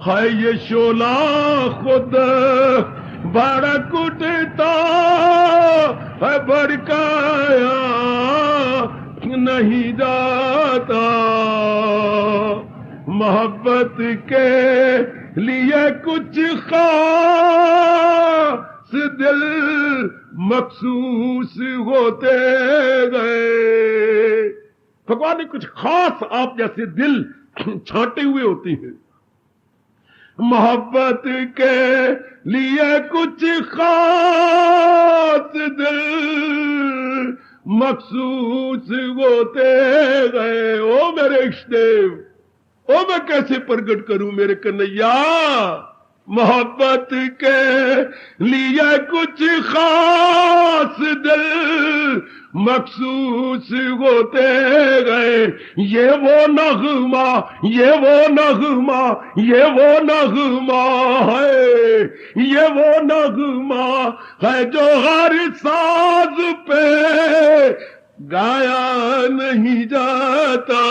हाय, ये शोला खुद भड़क उठता है, भड़काया नहीं जाता। मोहब्बत के लिए कुछ खास दिल मखसूस होते गए। भगवान ने कुछ खास आप जैसे दिल छांटे हुए होते हैं। मोहब्बत के लिए कुछ खास दिल मखसूस होते गए। ओ मेरे इष्टदेव, ओ मैं कैसे प्रकट करूं मेरे कन्हैया, मोहब्बत के लिए कुछ खास दिल मखसूस होते गए। ये वो नगमा, ये वो नगमा, ये वो नगमा है, ये वो नगमा है जो हर साज पे गाया नहीं जाता।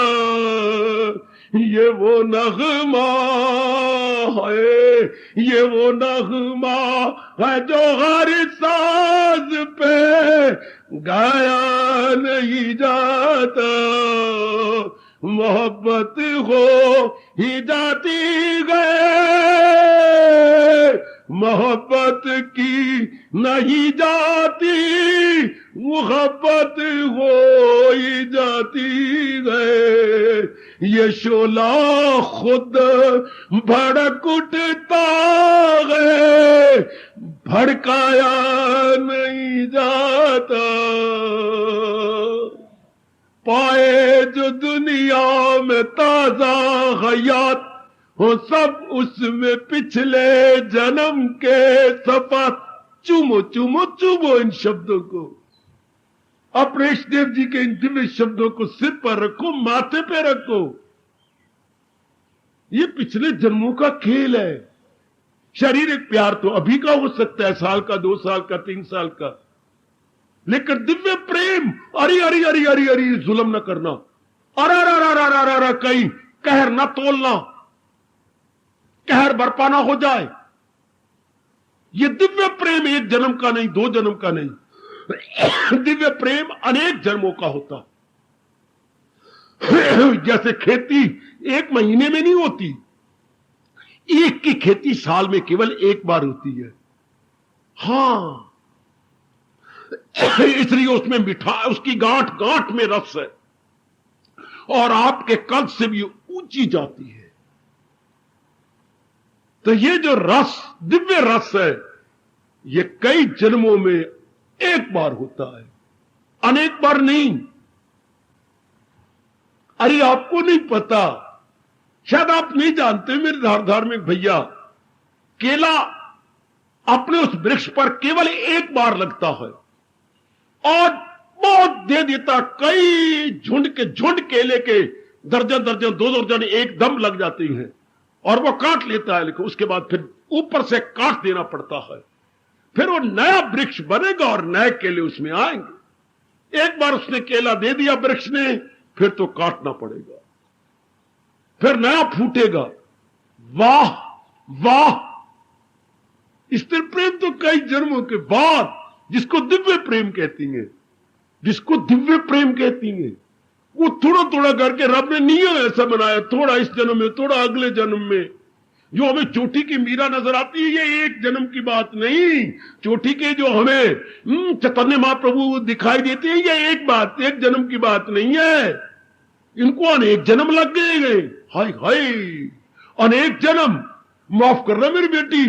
ये वो नगमा है, ये वो नगमा है जो हर साज पे गाया नहीं जाता। मोहब्बत हो ही जाती गए, मोहब्बत की नहीं जाती, मोहब्बत हो ही जाती गए। ये शोला खुद भड़क उठता है, भड़काया नहीं जाता। पाए जो दुनिया में ताजा हयात हो, सब उसमें पिछले जन्म के सफात। चूमो चूमो चूमो इन शब्दों को, अपने इष्टदेव जी के इन दिव्य शब्दों को सिर पर रखो, माथे पे रखो। ये पिछले जन्मों का खेल है। शारीरिक प्यार तो अभी का हो सकता है, साल का, 2 साल का, 3 साल का, लेकिन दिव्य प्रेम, अरे अरे अरे अरे अरे जुल्म न करना, अरे अरे अरे अरे कहीं कहर न तोलना, कहर बरपा ना हो जाए। ये दिव्य प्रेम एक जन्म का नहीं, 2 जन्म का नहीं, दिव्य प्रेम अनेक जन्मों का होता। जैसे खेती 1 महीने में नहीं होती, एक की खेती साल में केवल 1 बार होती है। हां, इसलिए उसमें मिठा, उसकी गांठ गांठ में रस है और आपके कद से भी ऊंची जाती है। तो ये जो रस, दिव्य रस है, ये कई जन्मों में 1 बार होता है, अनेक बार नहीं। अरे आपको नहीं पता, शायद आप नहीं जानते मेरे धार्मिक भैया, केला अपने उस वृक्ष पर केवल 1 बार लगता है और बहुत दे देता। कई झुंड केले के दर्जन दर्जन, 2 दर्जन एकदम लग जाती हैं और वो काट लेता है, लेकिन उसके बाद फिर ऊपर से काट देना पड़ता है। फिर वो नया वृक्ष बनेगा और नए केले उसमें आएंगे। 1 बार उसने केला दे दिया वृक्ष ने, फिर तो काटना पड़ेगा, फिर नया फूटेगा। वाह वाह, स्त्री प्रेम तो कई जन्मों के बाद, जिसको दिव्य प्रेम कहती हैं, जिसको दिव्य प्रेम कहती हैं, वो थोड़ा थोड़ा करके रब ने नियम ऐसा बनाया, थोड़ा इस जन्म में, थोड़ा अगले जन्म में। जो हमें चोटी की मीरा नजर आती है, ये 1 जन्म की बात नहीं। चोटी के जो हमें चैतन्य महाप्रभु दिखाई देते हैं, ये 1 जन्म की बात नहीं है। इनको अनेक जन्म लग गए। हाय हाय, अनेक जन्म। माफ करना मेरी बेटी,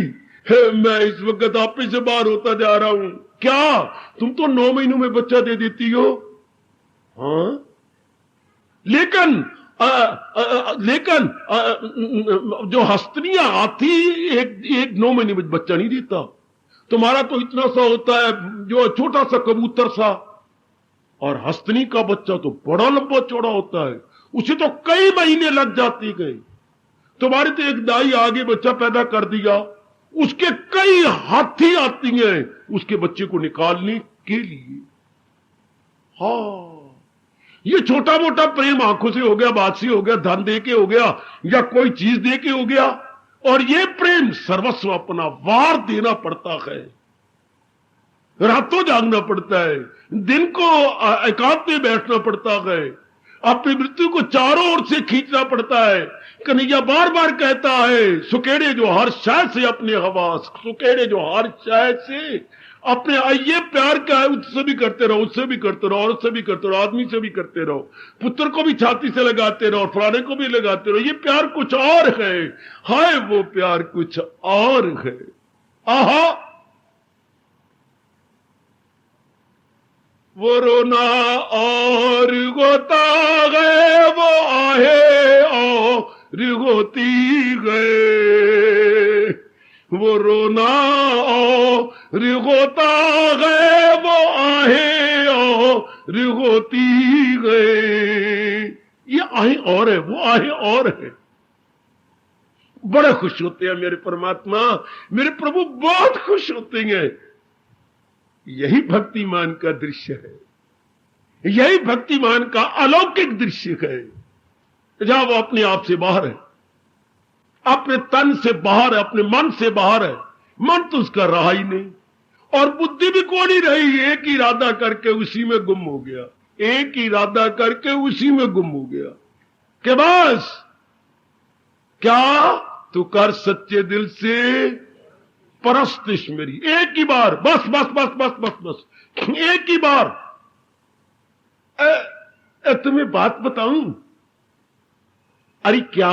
मैं इस वक्त आप से बाहर होता जा रहा हूं। क्या तुम तो 9 महीनों में बच्चा दे देती हो? हाँ, लेकिन जो हस्तियां आती, एक 9 महीने में बच्चा नहीं देता। तुम्हारा तो इतना सा होता है, जो छोटा सा कबूतर सा, और हस्तनी का बच्चा तो बड़ा लंबा चौड़ा होता है, उसे तो कई महीने लग जाती गए। तुम्हारी तो एक दाई आगे बच्चा पैदा कर दिया, उसके कई हाथी आती हैं उसके बच्चे को निकालने के लिए। हाँ, ये छोटा मोटा प्रेम आंखों से हो गया, बात से हो गया, धन दे के हो गया, या कोई चीज दे के हो गया। और ये प्रेम सर्वस्व अपना वार देना पड़ता है, रातों जागना पड़ता है, दिन को एकांत में बैठना पड़ता है, अपनी मृत्यु को चारों ओर से खींचना पड़ता है। कन्हैया बार बार कहता है, सुकेड़े जो हर शय से अपने हवास, सुकेड़े जो हर शय से अपने, ये प्यार क्या है, उससे भी करते रहो, उससे भी करते रहो, औरत से भी करते रहो, आदमी से भी करते रहो, पुत्र को भी छाती से लगाते रहो, फलाने को भी लगाते रहो। ये प्यार कुछ और है। हाय, वो प्यार कुछ और है। आहा, वो रोना और होता गए, वो आहे और होती गए, वो रोना और होता गए, वो आहे और होती गए। ये आहे और है, वो आहे और है। बड़े खुश होते हैं मेरे परमात्मा, मेरे प्रभु बहुत खुश होते हैं। यही भक्तिमान का दृश्य है, यही भक्तिमान का अलौकिक दृश्य है, जहां वो अपने आप से बाहर है, अपने तन से बाहर है, अपने मन से बाहर है। मन तो उसका रहा ही नहीं, और बुद्धि भी कौन ही रही। एक इरादा करके उसी में गुम हो गया, एक इरादा करके उसी में गुम हो गया कि बस क्या तू कर सच्चे दिल से परस्तिश मेरी, एक ही बार, बस बस बस बस बस बस, एक ही बार। तुम्हें बात बताऊं, अरे क्या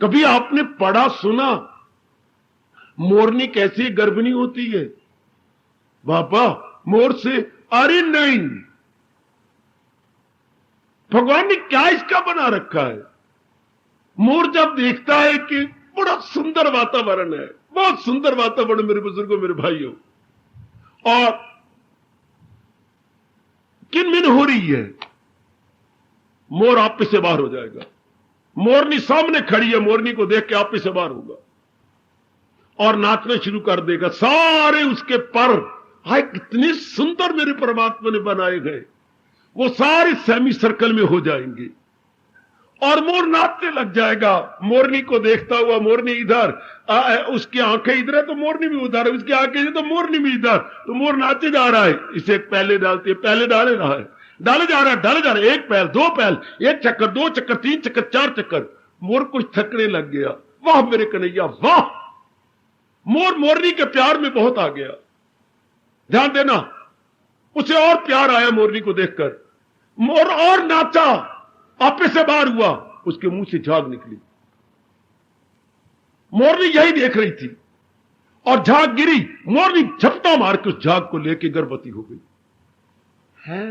कभी आपने पढ़ा सुना मोरनी कैसे गर्भिणी होती है? बाबा मोर से, अरे नहीं, भगवान ने क्या इसका बना रखा है। मोर जब देखता है कि बड़ा सुंदर वातावरण है, बहुत सुंदर वातावरण मेरे बुजुर्गों, मेरे भाइयों, और किनमिन हो रही है, मोर आप से बाहर हो जाएगा। मोरनी सामने खड़ी है, मोरनी को देख के आप से बाहर होगा और नाचना शुरू कर देगा। सारे उसके पर हाय कितने सुंदर मेरे परमात्मा ने बनाए गए, वो सारे सेमी सर्कल में हो जाएंगे और मोर नाचने लग जाएगा। मोरनी को देखता हुआ, मोरनी इधर, उसकी आंखें इधर है तो मोरनी भी उधर है, उसकी आंखें इधर तो मोरनी भी इधर, तो मोर नाचे जा रहा है। इसे पहले डालती है, पहले डाले रहा है, डाले जा रहा है, डाले जा रहा है, एक पहल, दो पहल, एक चक्कर, दो चक्कर, तीन चक्कर, चार चक्कर, मोर कुछ थकने लग गया। वाह मेरे कन्हैया वाह, मोर मोरनी के प्यार में बहुत आ गया। ध्यान देना, उसे और प्यार आया मोरनी को देखकर, मोर और नाचा, आपे से बाहर हुआ, उसके मुंह से झाग निकली। मोरनी यही देख रही थी और झाग गिरी, मोरनी झपटा मार के उस झाग को लेके गर्भवती हो गई है।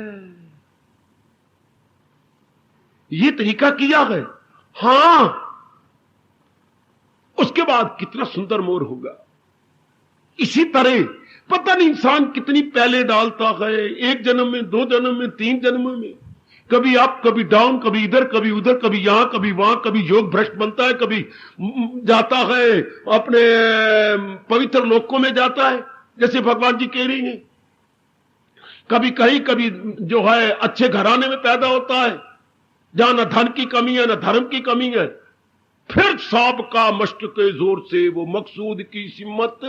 ये तरीका किया है, हां। उसके बाद कितना सुंदर मोर होगा। इसी तरह पता नहीं इंसान कितनी पहले डालता है, एक जन्म में, दो जन्म में, तीन जन्म में, कभी अप कभी डाउन, कभी इधर कभी उधर, कभी यहां कभी वहां, कभी योग भ्रष्ट बनता है, कभी जाता है अपने पवित्र लोकों में जाता है, जैसे भगवान जी कह रही हैं, कभी कहीं, कभी जो है अच्छे घराने में पैदा होता है जहां न धन की कमी है न धर्म की कमी है, फिर सांप का मस्त के जोर से वो मकसूद की सिमत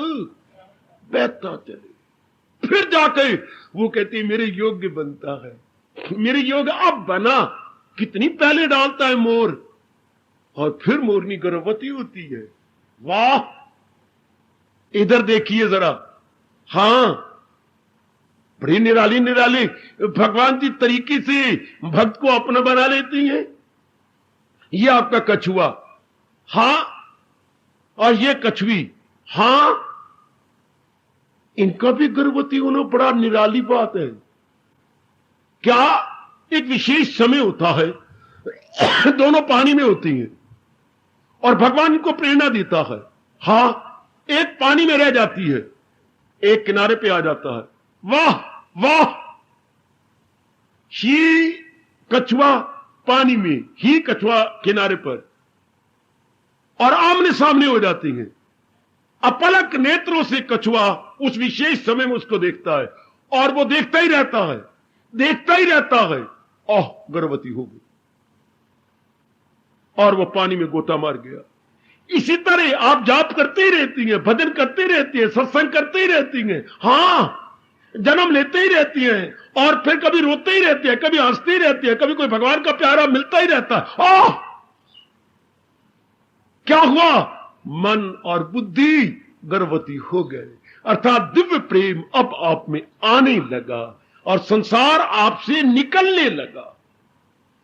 बहता चले, फिर जाके वो कहती मेरे योग्य बनता है, मेरे योग अब बना। कितनी पहले डालता है मोर, और फिर मोरनी गर्भवती होती है। वाह, इधर देखिए जरा, हां, बड़ी निराली निराली भगवान जी तरीके से भक्त को अपना बना लेती हैं। ये आपका कछुआ, हां, और ये कछुई, हां, इनका भी गर्भवती होना बड़ा निराली बात है। क्या एक विशेष समय होता है, दोनों पानी में होती हैं और भगवान इनको प्रेरणा देता है। हां, एक पानी में रह जाती है, एक किनारे पे आ जाता है। वाह वाह, ही कछुआ पानी में, ही कछुआ किनारे पर, और आमने सामने हो जाती हैं। अपलक नेत्रों से कछुआ उस विशेष समय में उसको देखता है और वो देखता ही रहता है, देखता ही रहता है। ओह, गर्भवती हो गई और वो पानी में गोता मार गया। इसी तरह आप जाप करते ही रहती हैं, भजन करते रहती हैं, सत्संग करते ही रहती हैं, हां, जन्म लेते ही रहती हैं, और फिर कभी रोते ही रहती है, कभी हंसती ही रहती है, कभी कोई भगवान का प्यारा मिलता ही रहता है। ओह, क्या हुआ? मन और बुद्धि गर्भवती हो गए, अर्थात दिव्य प्रेम अब आप में आने लगा और संसार आपसे निकलने लगा,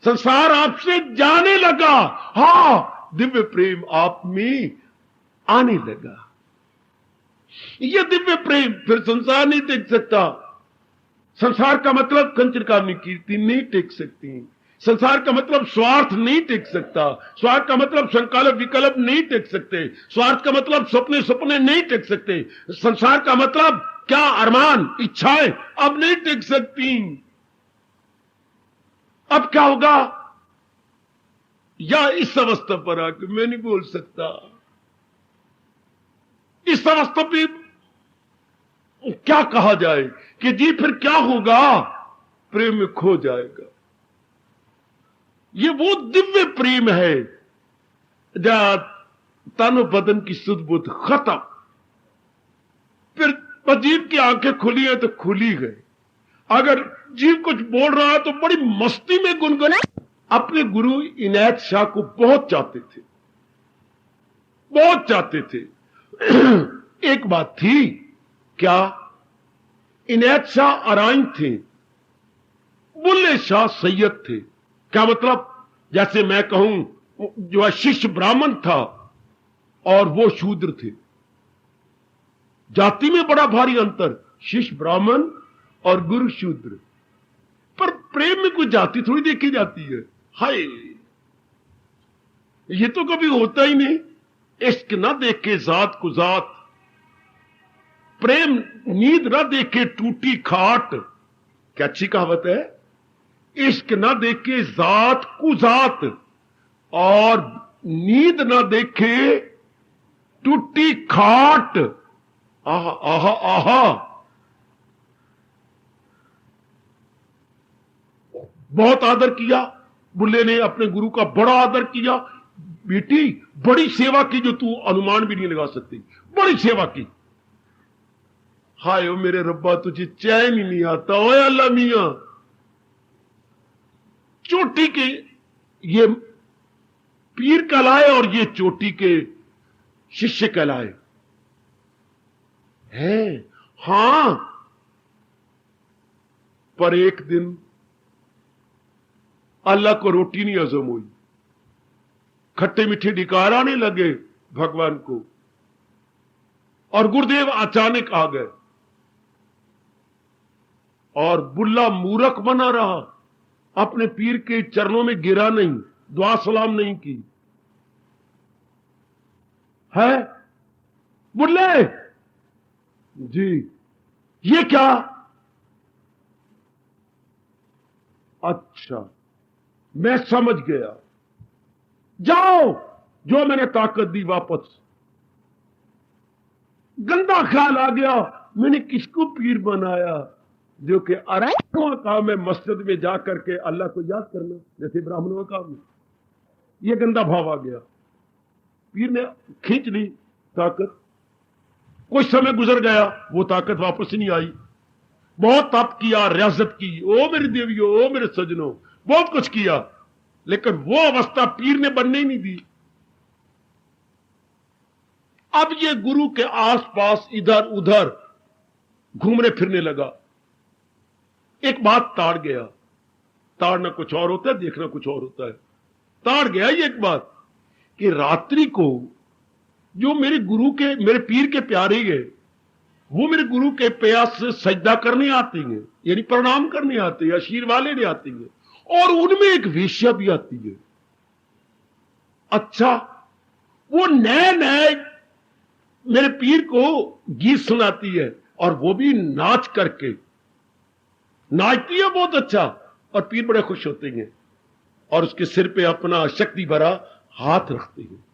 संसार आपसे जाने लगा। हां, दिव्य प्रेम आप में आने लगा। ये दिव्य प्रेम, फिर संसार नहीं टिक सकता। संसार का मतलब कंचन कामनी कीर्ति नहीं टिक सकती। संसार का मतलब स्वार्थ नहीं टिक सकता। स्वार्थ का मतलब संकल्प विकल्प नहीं टिक सकते। स्वार्थ का मतलब सपने सपने नहीं टिक सकते। संसार का मतलब क्या अरमान इच्छाएं अब नहीं टिक सकती। अब क्या होगा? या इस अवस्था पर आके मैं नहीं बोल सकता, इस अवस्था पे क्या कहा जाए कि जी फिर क्या होगा? प्रेम में खो जाएगा। ये वो दिव्य प्रेम है जहां तन बदन की सुध बुध खत्म। फिर जीव की आंखें खुली है तो खुली गए। अगर जीव कुछ बोल रहा है तो बड़ी मस्ती में गुनगुना। अपने गुरु इनायत शाह को बहुत चाहते थे, बहुत चाहते थे। एक बात थी, क्या? इनायत शाह अराइन थे, बुल्ले शाह सैयद थे। क्या मतलब? जैसे मैं कहूं जो शिष्य ब्राह्मण था और वो शूद्र थे। जाति में बड़ा भारी अंतर, शिष्य ब्राह्मण और गुरु शूद्र। पर प्रेम में कोई जाति थोड़ी देखी जाती है। हाय, ये तो कभी होता ही नहीं। इश्क ना देखे जात को जात, प्रेम नींद ना देखे टूटी खाट। क्या अच्छी कहावत है। इश्क ना देखे जात को जात और नींद ना देखे टूटी खाट। आहा आहा आहा, बहुत आदर किया बुल्ले ने, अपने गुरु का बड़ा आदर किया। बेटी बड़ी सेवा की जो तू अनुमान भी नहीं लगा सकती, बड़ी सेवा की। हाय ओ मेरे रब्बा, तुझे चैन ही नहीं आता। ओए अल्लाह मियां, चोटी के ये पीर कहलाए और ये चोटी के शिष्य कहलाए हैं। हां, पर एक दिन अल्लाह को रोटी नहीं हजम हुई, खट्टे मीठे ढिकार आने लगे भगवान को, और गुरुदेव अचानक आ गए। और बुल्ला मूर्ख बना रहा, अपने पीर के चरणों में गिरा नहीं, दुआ सलाम नहीं की। है बुल्ले जी, ये क्या? अच्छा, मैं समझ गया। जाओ, जो मैंने ताकत दी वापस। गंदा ख्याल आ गया, मैंने किसको पीर बनाया? जो कि अराइवा काम है मस्जिद में जाकर के अल्लाह को याद करना, जैसे ब्राह्मणों का काम। ये गंदा भाव आ गया। पीर ने खींच ली ताकत, कुछ समय गुजर गया, वो ताकत वापस नहीं आई। बहुत तप किया, रियाजत की, ओ मेरी देवियों, ओ मेरे सजनों, बहुत कुछ किया, लेकिन वो अवस्था पीर ने बनने ही नहीं दी। अब ये गुरु के आसपास इधर उधर घूमने फिरने लगा। एक बात ताड़ गया। ताड़ना कुछ और होता है, देखना कुछ और होता है। ताड़ गया ये एक बात कि रात्रि को जो मेरे गुरु के, मेरे पीर के प्यारे हैं, वो मेरे गुरु के प्यास से सजदा करने आती हैं, यानी प्रणाम करने आते हैं, आशीर्वाद लेने आती हैं, और उनमें एक वेश्या भी आती है। अच्छा, वो नए नए मेरे पीर को गीत सुनाती है, और वो भी नाच करके नाचती है बहुत अच्छा, और पीर बड़े खुश होते हैं और उसके सिर पे अपना शक्ति भरा हाथ रखते हैं।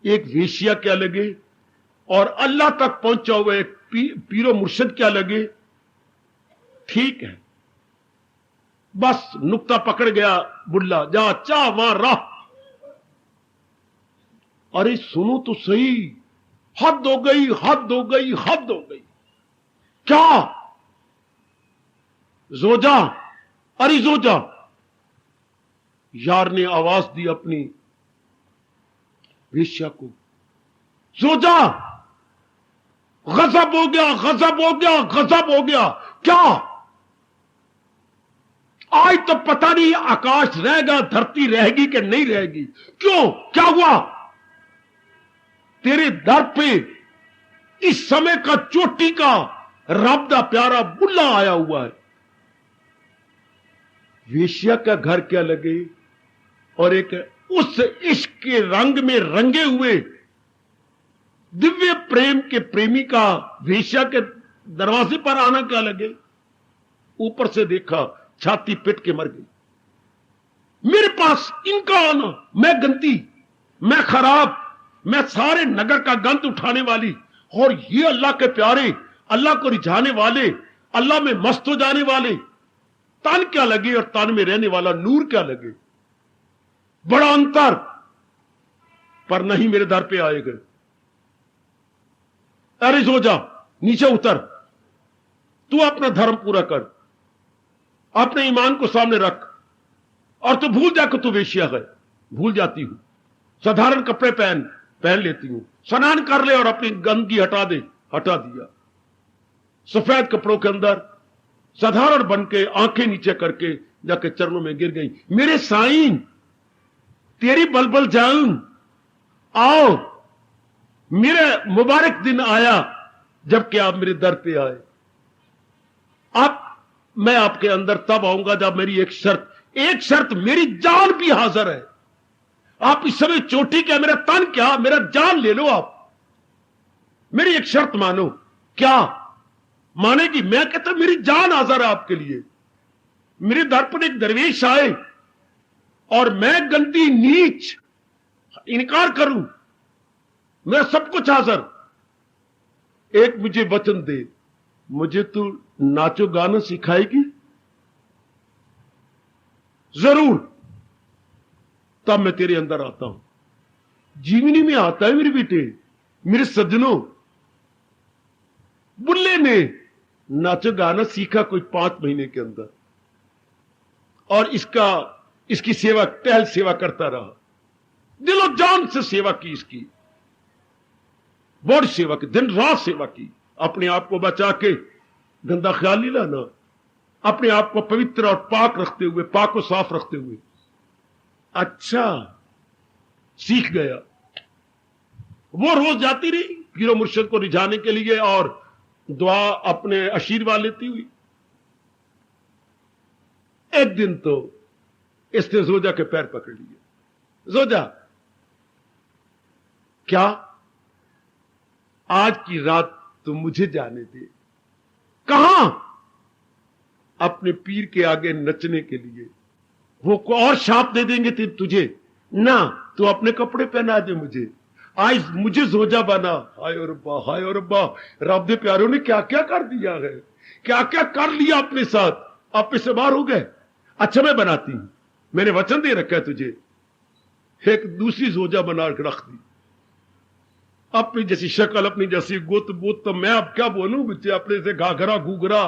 एक वेश्या क्या लगे, और अल्लाह तक पहुंचा हुआ एक पीरो मुर्शिद क्या लगे। ठीक है, बस नुक्ता पकड़ गया बुल्ला, जहां चाह वहां राह। अरे सुनो तो सही, हद हो गई, हद हो गई, हद हो गई। क्या? जोजा, अरे जोजा, यार ने आवाज दी अपनी वेश्या को, जोजा, गजब हो गया, गजब हो गया, गजब हो गया। क्या? आज तो पता नहीं आकाश रहेगा, धरती रहेगी कि नहीं रहेगी। क्यों? क्या हुआ? तेरे दर पे इस समय का चोटी का रब दा प्यारा बुल्ला आया हुआ है। वेश्या का घर क्या लगे और एक उस इश्क के रंग में रंगे हुए दिव्य प्रेम के प्रेमी का वेश्या के दरवाजे पर आना क्या लगे। ऊपर से देखा, छाती पिट के मर गई। मेरे पास इनका आना, मैं गंदी, मैं खराब, मैं सारे नगर का गंद उठाने वाली, और ये अल्लाह के प्यारे, अल्लाह को रिझाने वाले, अल्लाह में मस्त हो जाने वाले, तन क्या लगे और तन में रहने वाला नूर क्या लगे। बड़ा अंतर। पर नहीं, मेरे दर पे आए गए। अरे सो जा, नीचे उतर, तू अपना धर्म पूरा कर, अपने ईमान को सामने रख, और तू भूल जा कि तू वेश्या है। भूल जाती हूं, साधारण कपड़े पहन लेती हूं, स्नान कर ले और अपनी गंदगी हटा दे। हटा दिया। सफेद कपड़ों के अंदर साधारण बन के आंखें नीचे करके जाके चरणों में गिर गई। मेरे साईं, तेरी बलबल जाऊं, आओ, मेरा मुबारक दिन आया जबकि आप मेरे दर पे आए। आप, मैं आपके अंदर तब आऊंगा जब मेरी एक शर्त, मेरी जान भी हाजिर है। आप इस समय चोटी क्या, मेरा तन क्या, मेरा जान ले लो आप। मेरी एक शर्त मानो। क्या मानेगी? मैं कहता मेरी जान हाजिर है आपके लिए। मेरे दर पर एक दरवेश आए और मैं गंदी नीच इनकार करूं, मेरा सब कुछ हाजिर। एक मुझे वचन दे, मुझे तू नाचो गाना सिखाएगी? जरूर, तब मैं तेरे अंदर आता हूं। जीवनी में आता है मेरे बेटे, मेरे सज्जनों। बुल्ले ने नाचो गाना सीखा कोई 5 महीने के अंदर, और इसकी सेवा, टहल सेवा करता रहा, दिलो जान से सेवा की, इसकी बड़ी सेवा की, दिन रात सेवा की। अपने आप को बचा के गंदा ख्याल नहीं लाना, अपने आप को पवित्र और पाक रखते हुए, पाक को साफ रखते हुए। अच्छा, सीख गया। वो रोज जाती रही पीरो मुर्शिद को रिझाने के लिए और दुआ अपने आशीर्वाद लेती हुई। एक दिन तो इसने जोजा के पैर पकड़ लिए। जोजा, क्या आज की रात तुम मुझे जाने दे? कहां? अपने पीर के आगे नचने के लिए। वो को और शाप दे देंगे तुझे ना, तू अपने कपड़े पहना दे मुझे, आज मुझे जोजा बना। हाय और रब्बा, हाय और रब्बा, रब दे प्यारों ने क्या क्या कर दिया है, क्या क्या कर लिया अपने साथ। आप इससे बाहर हो गए। अच्छा, मैं बनाती हूं, मैंने वचन दे रखा है तुझे। एक दूसरी जोजा बना के रख दी, अपनी जैसी शक्ल, अपनी जैसी गुत बुत। तो मैं अब क्या बोलूं बच्चे, अपने से घाघरा घूघरा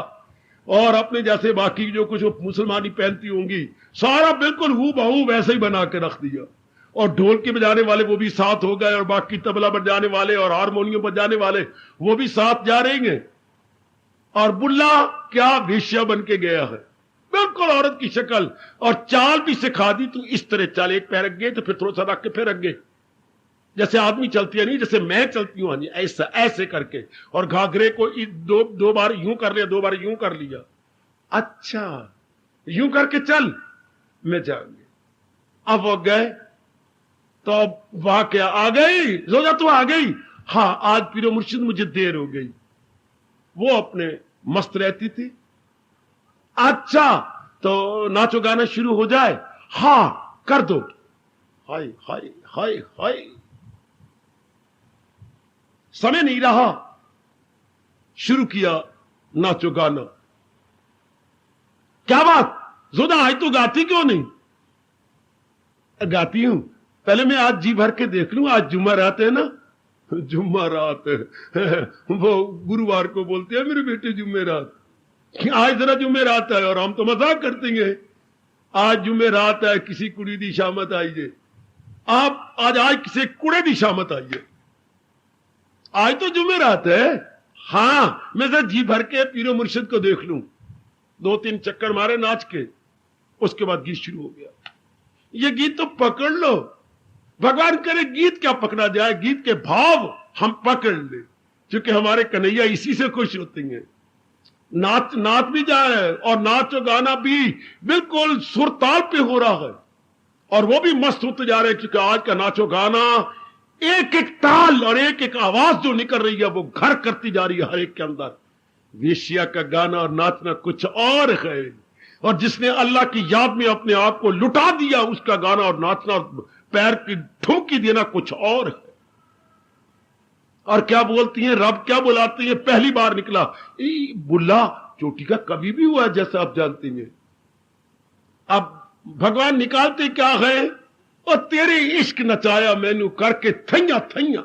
और अपने जैसे बाकी जो कुछ मुसलमानी पहनती होंगी, सारा बिल्कुल हू बहू वैसे ही बना के रख दिया। और ढोल के बजाने वाले वो भी साथ हो गए, और बाकी तबला बजाने वाले और हारमोनियम बजाने वाले वो भी साथ जा रहेंगे। और बुल्ला क्या वेश्या बन के गया है, बिल्कुल औरत की शक्ल, और चाल भी सिखा दी। तू इस तरह चल, एक पैर अगे तो फिर थोड़ा सा रख के फिर अगे, जैसे आदमी चलती है, नहीं जैसे मैं चलती हूं, ऐसा ऐसे करके। और घाघरे को दो बार यूं कर लिया, 2 बार यूं कर लिया। अच्छा, यूं करके चल, मैं जाऊंगी। अब वो गए तो अब वहां क्या आ गई? जोजा तू आ गई? हाँ, आज पीरो मुर्शिद मुझे देर हो गई। वो अपने मस्त रहती थी। अच्छा, तो नाचो गाना शुरू हो जाए? हाँ, कर दो। हाय हाय हाय हाय, समय नहीं रहा, शुरू किया नाचो गाना। क्या बात जोदा, आज तो गाती क्यों नहीं? गाती हूं, पहले मैं आज जी भर के देख लूं। आज जुम्मा रात है ना, जुम्मा रात है। वो गुरुवार को बोलते हैं मेरे बेटे जुम्मे रात, आज जरा जुम्मे रात है। और हम तो मजाक करते हैं, आज जुम्मे रात है, किसी कुड़ी दी शामत आइए। आप आज किसी कुड़े दी शामत आइए, आज तो जुम्मे रात है। हां, मैं जरा जी भर के पीरो मुर्शिद को देख लूं। 2-3 चक्कर मारे नाच के, उसके बाद गीत शुरू हो गया। ये गीत तो पकड़ लो, भगवान करे गीत क्या पकड़ा जाए, गीत के भाव हम पकड़ ले। क्योंकि हमारे कन्हैया इसी से खुश होती हैं। नाच भी जाए और नाच गाना भी बिल्कुल सुरताल पे हो रहा है और वो भी मस्त होते जा रहे हैं, क्योंकि आज का नाचो गाना एक एक ताल और एक एक आवाज जो निकल रही है वो घर करती जा रही है हर एक के अंदर। वेश्या का गाना और नाचना कुछ और है, और जिसने अल्लाह की याद में अपने आप को लुटा दिया उसका गाना और नाचना और पैर की ठुमकी देना कुछ और है। और क्या बोलती हैं, रब क्या बुलाती है, पहली बार निकला बुल्ला चोटी का कभी भी हुआ जैसा आप जानती हैं। अब भगवान निकालते क्या है, और तेरे इश्क नचाया मैनू करके थैया थैया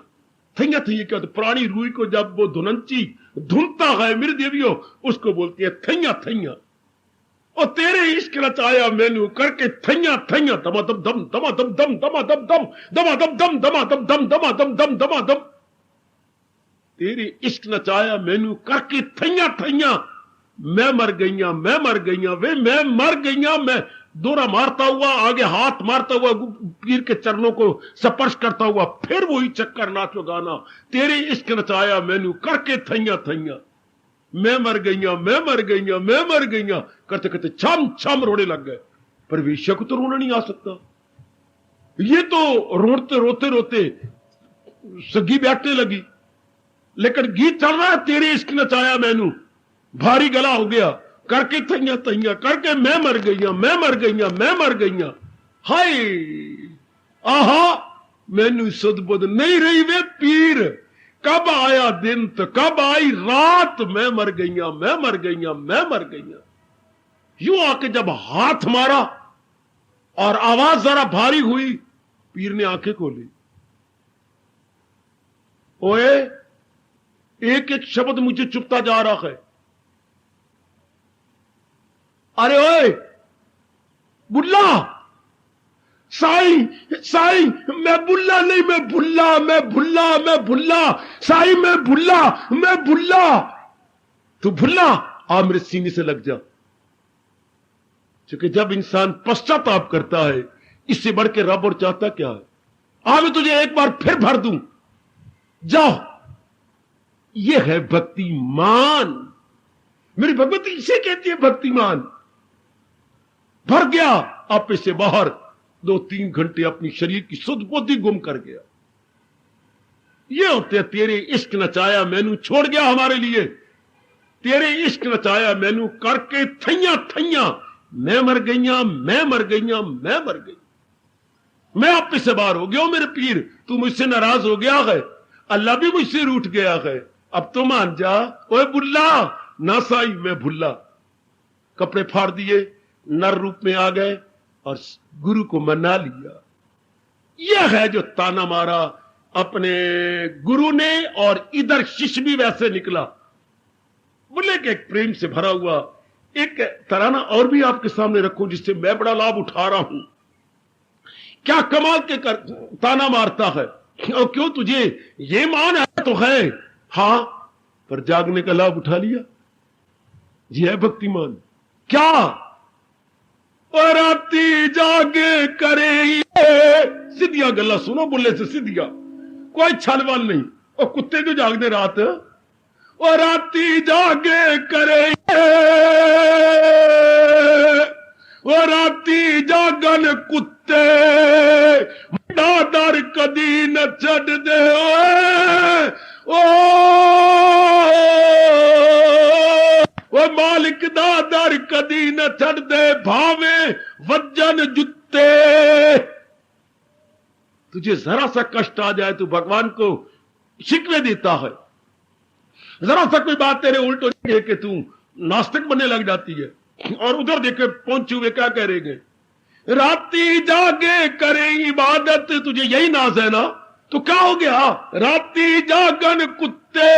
थैया थैया। क्या तो पुरानी रूई को जब वो धुनंची धुनता है मेरे देवियों, उसको बोलती है थैया थैया। और तेरे इश्क नचाया मैनू करके थैया थैया, दमा दम दम दमा दम दम दमा दम दम दमा दम दम दमा दम दम दमा दम दम दमा दम। तेरे इश्क नचाया मैनू करके थैया थैया, मैं मर गईया मैं मर गईया वे मैं मर गईया। मैं दोहरा मारता हुआ आगे हाथ मारता हुआ पीर के चरणों को स्पर्श करता हुआ फिर वही चक्कर नाचो गाना। तेरे इश्क नचाया मैनू करके थैया थैया, मैं मर गईया मैं मर गईया मैं मर गईया। करते करते छम छम रोने लग गए। पर वेश्या को तो रोना नहीं आ सकता, ये तो रोते रोते रोते सगी बैठने लगी। लेकिन गीत चल रहा है, तेरे इश्क नचाया मैनू, भारी गला हो गया करके थैया थैया करके मैं मर गईया मैं मर गईया मैं मर गईया। हाय आहा मैनू सुध बुध नहीं रही वे पीर, कब आया दिन तो कब आई रात, मैं मर गईया मैं मर गईया मैं मर गईया। यूं आके जब हाथ मारा और आवाज जरा भारी हुई, पीर ने आंखें खोली। ओए एक एक शब्द मुझे चुपता जा रहा है। अरे ओए बुल्ला, साईं साईं मैं बुल्ला नहीं, मैं भुल्ला मैं भुल्ला मैं भुल्ला, साईं मैं भुल्ला मैं भुल्ला। तू भुल्ला आ मेरे सीने से लग जा। क्योंकि जब इंसान पश्चाताप करता है, इससे बढ़ के रब और चाहता क्या है। आ मैं तुझे एक बार फिर भर दूं, जाओ। यह है भक्तिमान, मेरी भगवती इसे कहती है भक्तिमान। भर गया आपे से बाहर, 2-3 घंटे अपनी शरीर की सुध बुद्धि गुम कर गया। ये होते तेरे इश्क नचाया मैनू छोड़ गया हमारे लिए, तेरे इश्क नचाया मैनू करके थैया थैया, मैं मर गईया मैं मर गईया मैं मर गई। मैं आपे से बाहर हो गया हूं मेरे पीर, तू मुझसे नाराज हो गया है, अल्लाह भी मुझसे रूठ गया है, अब तो मान जा। ओए बुल्ला ना साई मैं भुल्ला। कपड़े फाड़ दिए, नर रूप में आ गए और गुरु को मना लिया। यह है जो ताना मारा अपने गुरु ने, और इधर शिष्य भी वैसे निकला। बोले कि एक प्रेम से भरा हुआ एक तराना और भी आपके सामने रखूं, जिससे मैं बड़ा लाभ उठा रहा हूं। क्या कमाल के ताना मारता है, और क्यों तुझे ये मान है तो है, हां पर जागने का लाभ उठा लिया। ये है भक्तिमान। क्या और राती जागे करे, सीधिया गल्ला सुनो, बुल्ले से सीधिया, कोई छलवाल नहीं। और कुत्ते जो जागते रात, और राती जागे करे, और राती जागन कुत्ते, दादर कदी न छड़ दे। ओ मालिक दा दर कदी न छड़ दे, भावे वजन जुत्ते। तुझे जरा सा कष्ट आ जाए तो भगवान को शिकवे देता है, जरा सा कोई बात तेरे उल्ट हो जाए कि तू नास्तिक बनने लग जाती है। और उधर देखे पहुंचे हुए क्या कह रहे हैं, राती जागे करे इबादत, तुझे यही नाज है ना, तो क्या हो गया। राती जागन कुत्ते,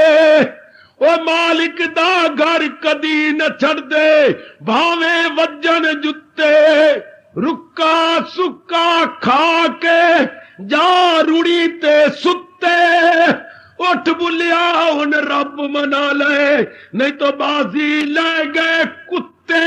ओ मालिक दा घर कदी न छड़ दे, भावे वजन जुत्ते। रुक्का सुक्का खा के जा रुड़ी ते सुत्ते, उठ बुलिया हुन रब मना ले, नहीं तो बाजी ले गए कुत्ते।